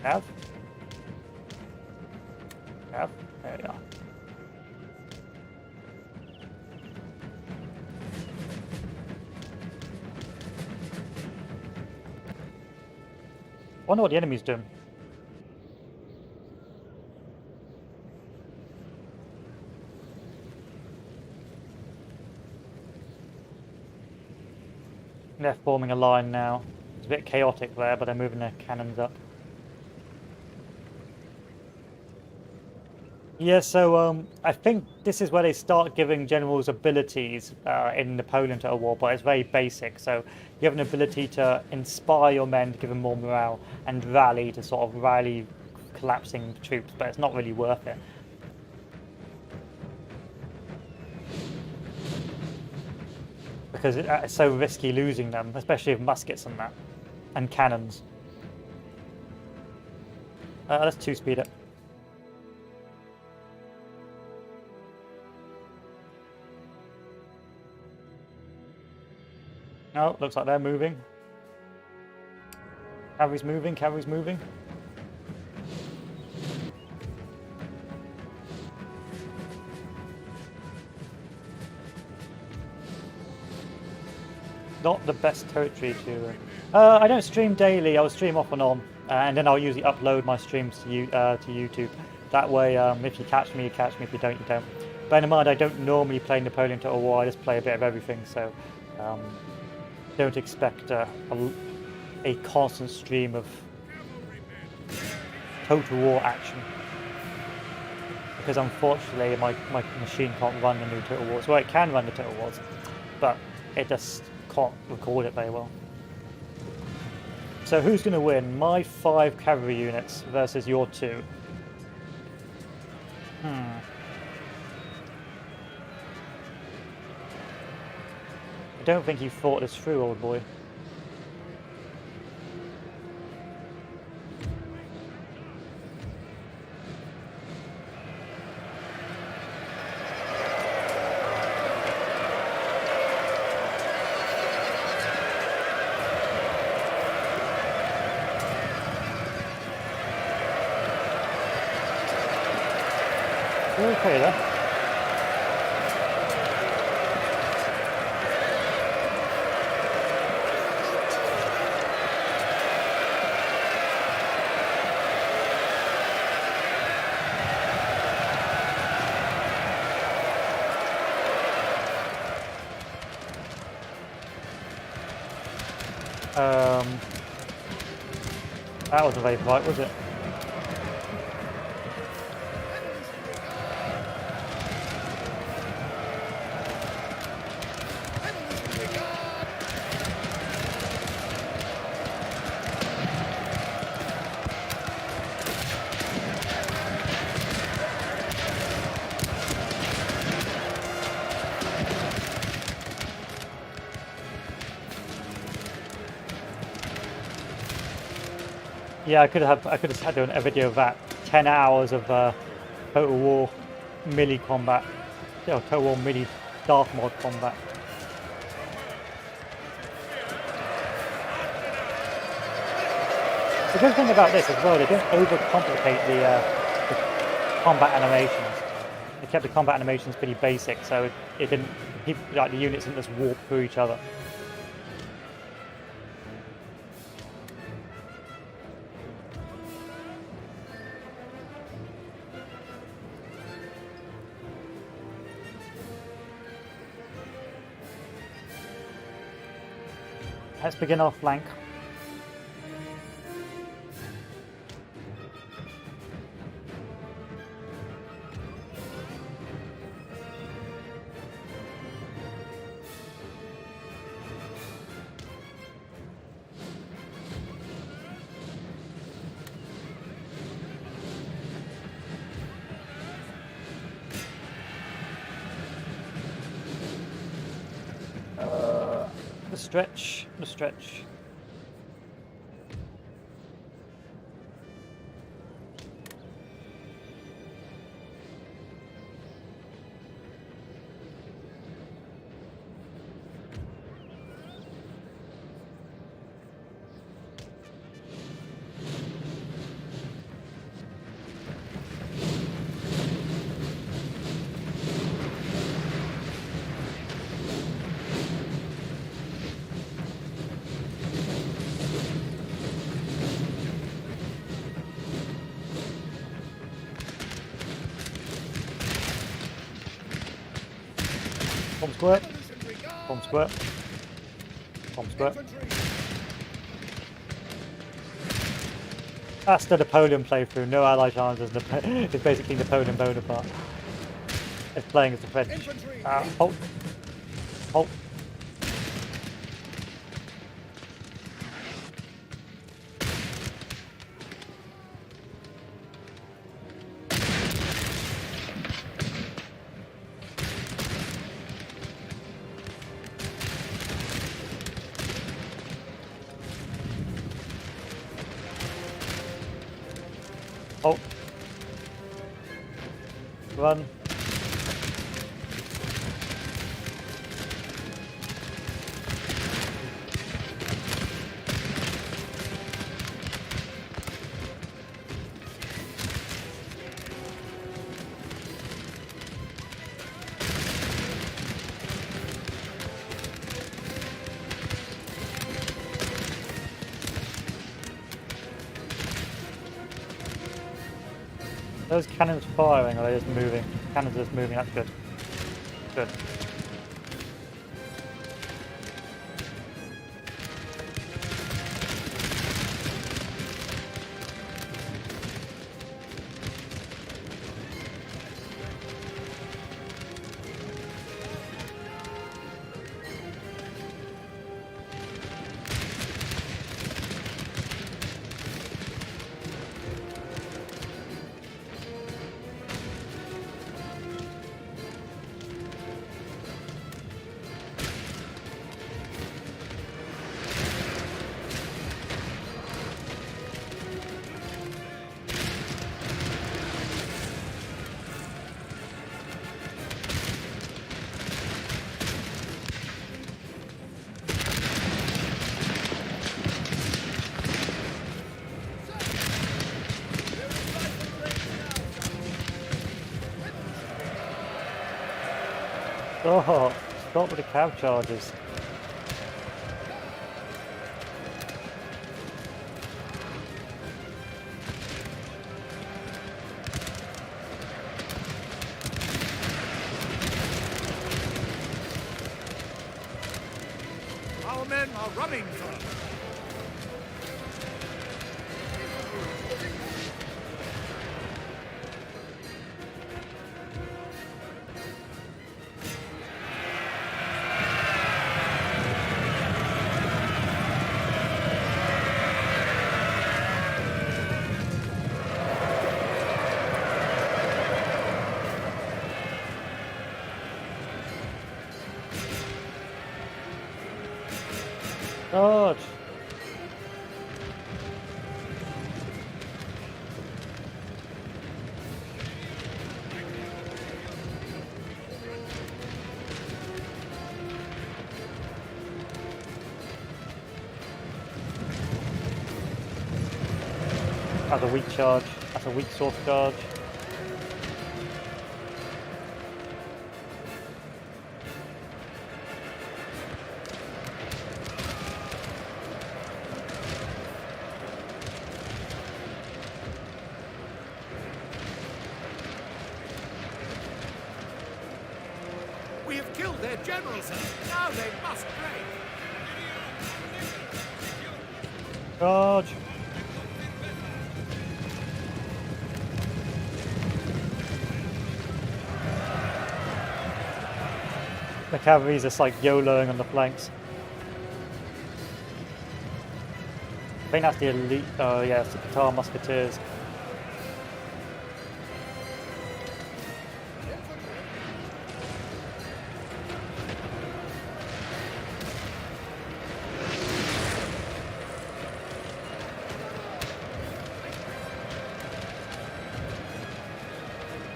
Cav? Cav? There we are. I wonder what the enemy's doing. They're forming a line now. It's a bit chaotic there, but they're moving their cannons up. Yeah, so I think this is where they start giving generals abilities in Napoleon Total War, but it's very basic. So you have an ability to inspire your men to give them more morale, and rally to sort of rally collapsing troops, but it's not really worth it. Because it's so risky losing them, especially with muskets and that, and cannons. Let's 2-speed it. Oh, looks like they're moving. Cavalry's moving, cavalry's moving. Not the best territory to... I don't stream daily, I'll stream off and on. And then I'll usually upload my streams to YouTube. That way, if you catch me, you catch me. If you don't, you don't. Bear in mind, I don't normally play Napoleon Total War, I just play a bit of everything, so... don't expect a constant stream of Total War action. Because unfortunately my machine can't run the new Total Wars. Well, it can run the Total Wars, but it just can't record it very well. So who's going to win? My 5 cavalry units versus your 2. I don't think you thought this through, old boy. You're okay there. That wasn't very bright, was it? Yeah, I could have had a video of that. 10 hours of Total War melee combat. Total War melee Darthmod combat. The good thing about this as well, they didn't overcomplicate the combat animations. They kept the combat animations pretty basic, so it didn't, like the units didn't just warp through each other. Let's begin our flank. The stretch. Bomb squirt. Bomb squirt. Bomb squirt. That's the Napoleon playthrough. No ally challenges. It's basically Napoleon Bonaparte. It's playing as the French. Halt. Halt. Oh. Run. Those cannons firing, or are they just moving? Cannons are just moving, that's good. Good. Oh, stop with the cav charges. Our men are running, sir. God. That's a weak charge. That's a weak source charge. We have killed their general, sir. Now they must break. Charge! The cavalry's just like YOLOing on the flanks. I think that's the elite. Oh yeah, it's the Qatar Musketeers.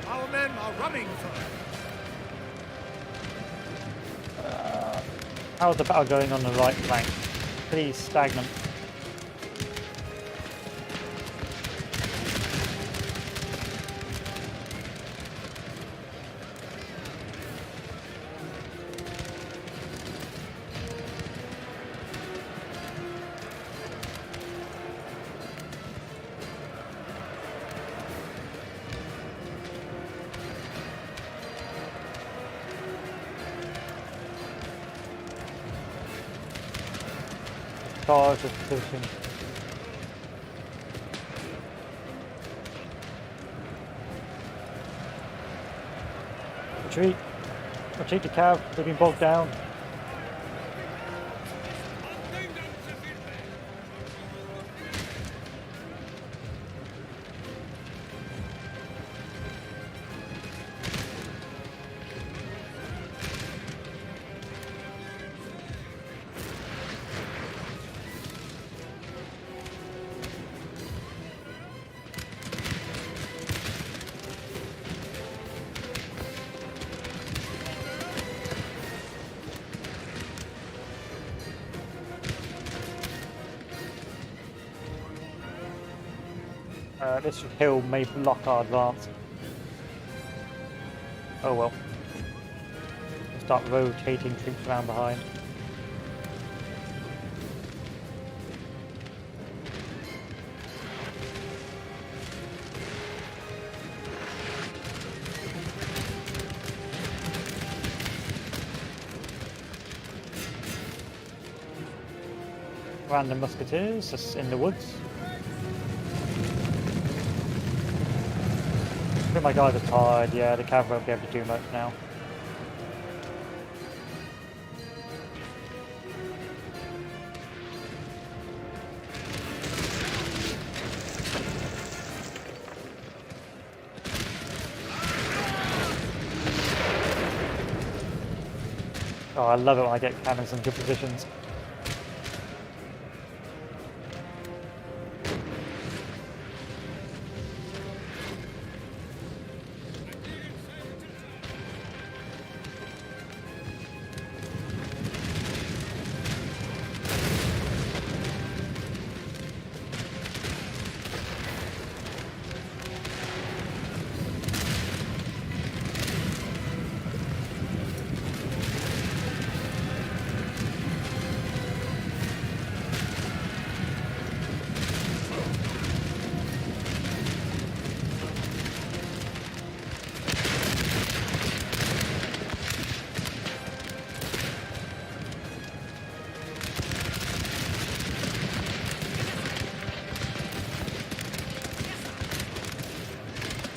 Our men are running from it. How's the battle going on the right flank? Pretty stagnant. Charge of position. Retreat. Retreat to Cav. They've been bogged down. This hill may block our advance. Oh well. We'll start rotating troops around behind. Random musketeers just in the woods. I think my guys are tired, yeah, the cavalry won't be able to do much now. Oh, I love it when I get cannons in good positions.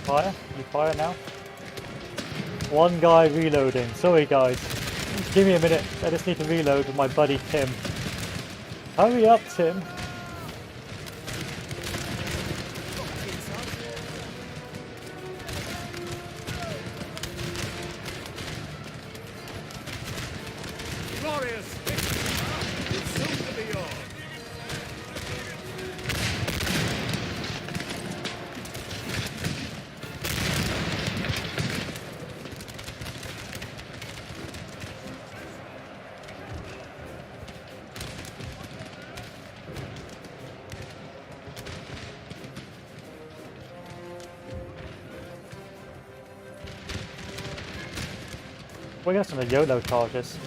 Fire? You fire now? One guy reloading. Sorry guys. Give me a minute. I just need to reload with my buddy Tim. Hurry up, Tim. Glorious victory is soon to be yours. We got some YOLO charges.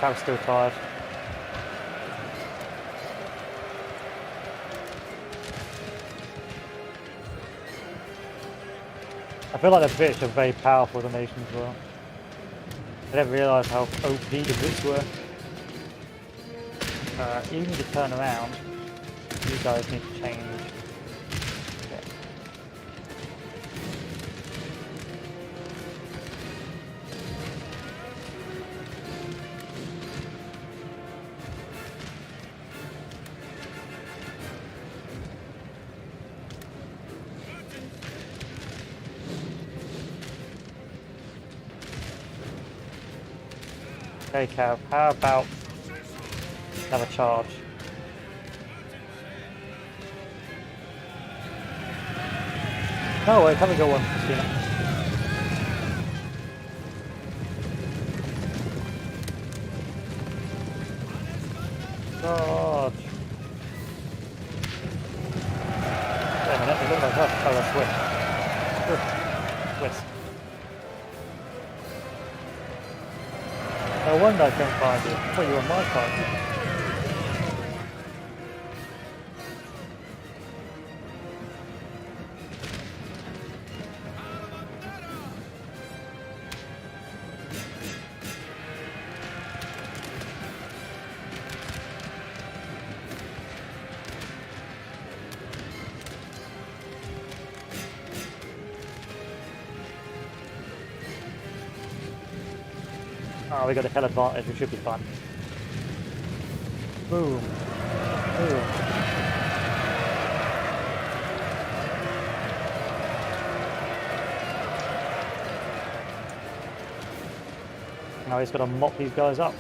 Cav's still tired. I feel like the British are very powerful as a nation as well. I didn't realise how OP the Brits were. You need to turn around. You guys need to change. Yeah. Okay, Cav, how about have a charge? No, wait, haven't got one, Christina. Charge. Wait a minute, it looks like that. Oh, that's Swiss. Swiss. No wonder I couldn't find you. I thought you were on my side. Oh, we got a hell advantage, we should be fine. Boom. Boom. Now he's got to mop these guys up.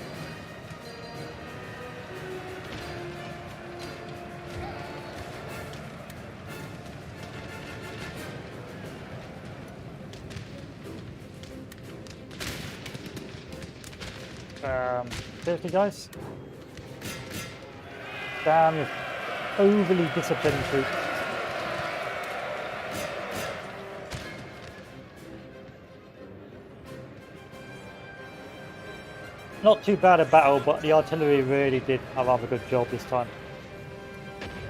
Seriously, guys? Damn, you overly disciplined troops. Not too bad a battle, but the artillery really did a rather good job this time.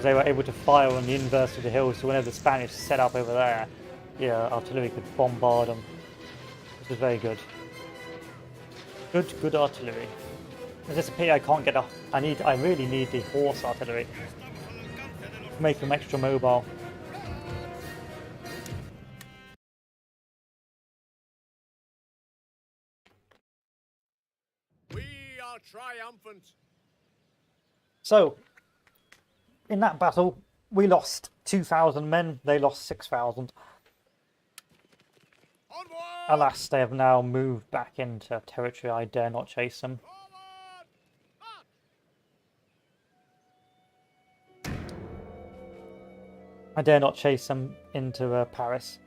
They were able to fire on the inverse of the hill, so whenever the Spanish set up over there, yeah, artillery could bombard them. This was very good. Good artillery. It's just a pity I can't get a... I really need the horse artillery. Make them extra mobile. We are triumphant. So, in that battle, we lost 2,000 men, they lost 6,000. Onward! Alas, they have now moved back into territory I dare not chase them. Forward! March! I dare not chase them into Paris.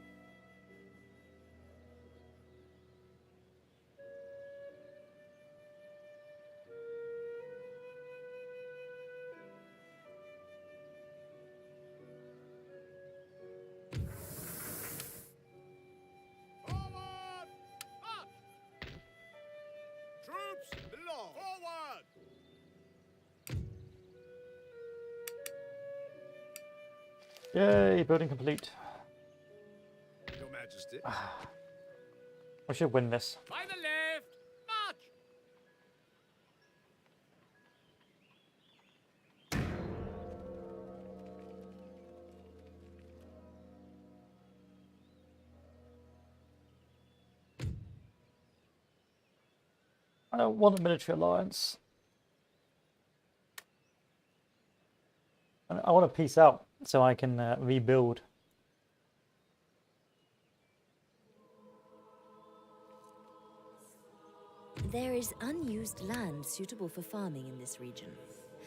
Forward! March! Troops below! Forward! Yay, building complete. Your Majesty. We should win this. By the left! March! I don't want a military alliance. I want to peace out so I can rebuild. There is unused land suitable for farming in this region.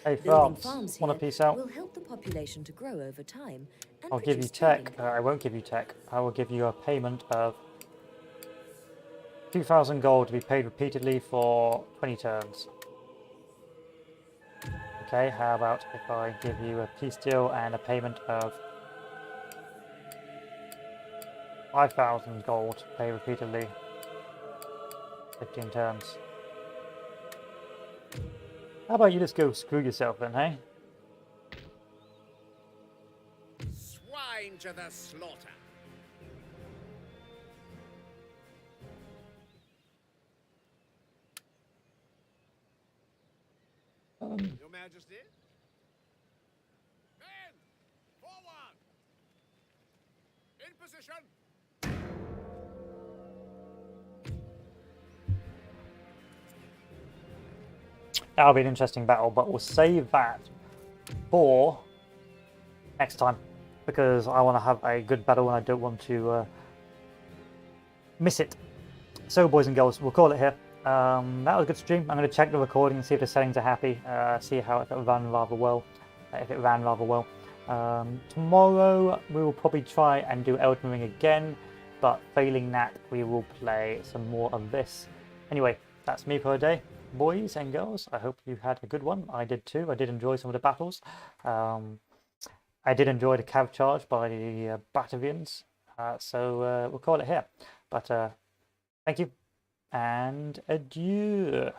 Hey Building France, farms want to here peace out? will help the population to grow over time and I'll give you produce tech. trading I won't give you tech. I will give you a payment of 2,000 gold to be paid repeatedly for 20 turns. Okay, how about if I give you a peace deal and a payment of 5,000 gold to pay repeatedly, 15 turns. How about you just go screw yourself then, hey? Swine to the slaughter. Your Majesty? Men! Forward! In position! That'll be an interesting battle, but we'll save that for next time because I want to have a good battle and I don't want to miss it. So, boys and girls, we'll call it here. That was a good stream. I'm going to check the recording and see if the settings are happy. See how if it ran rather well. Tomorrow we will probably try and do Elden Ring again, but failing that, we will play some more of this. Anyway, that's me for a day. Boys and girls, I hope you had a good one. I did too. I did enjoy some of the battles. I did enjoy the cav charge by the Batavians. So we'll call it here. But thank you and adieu.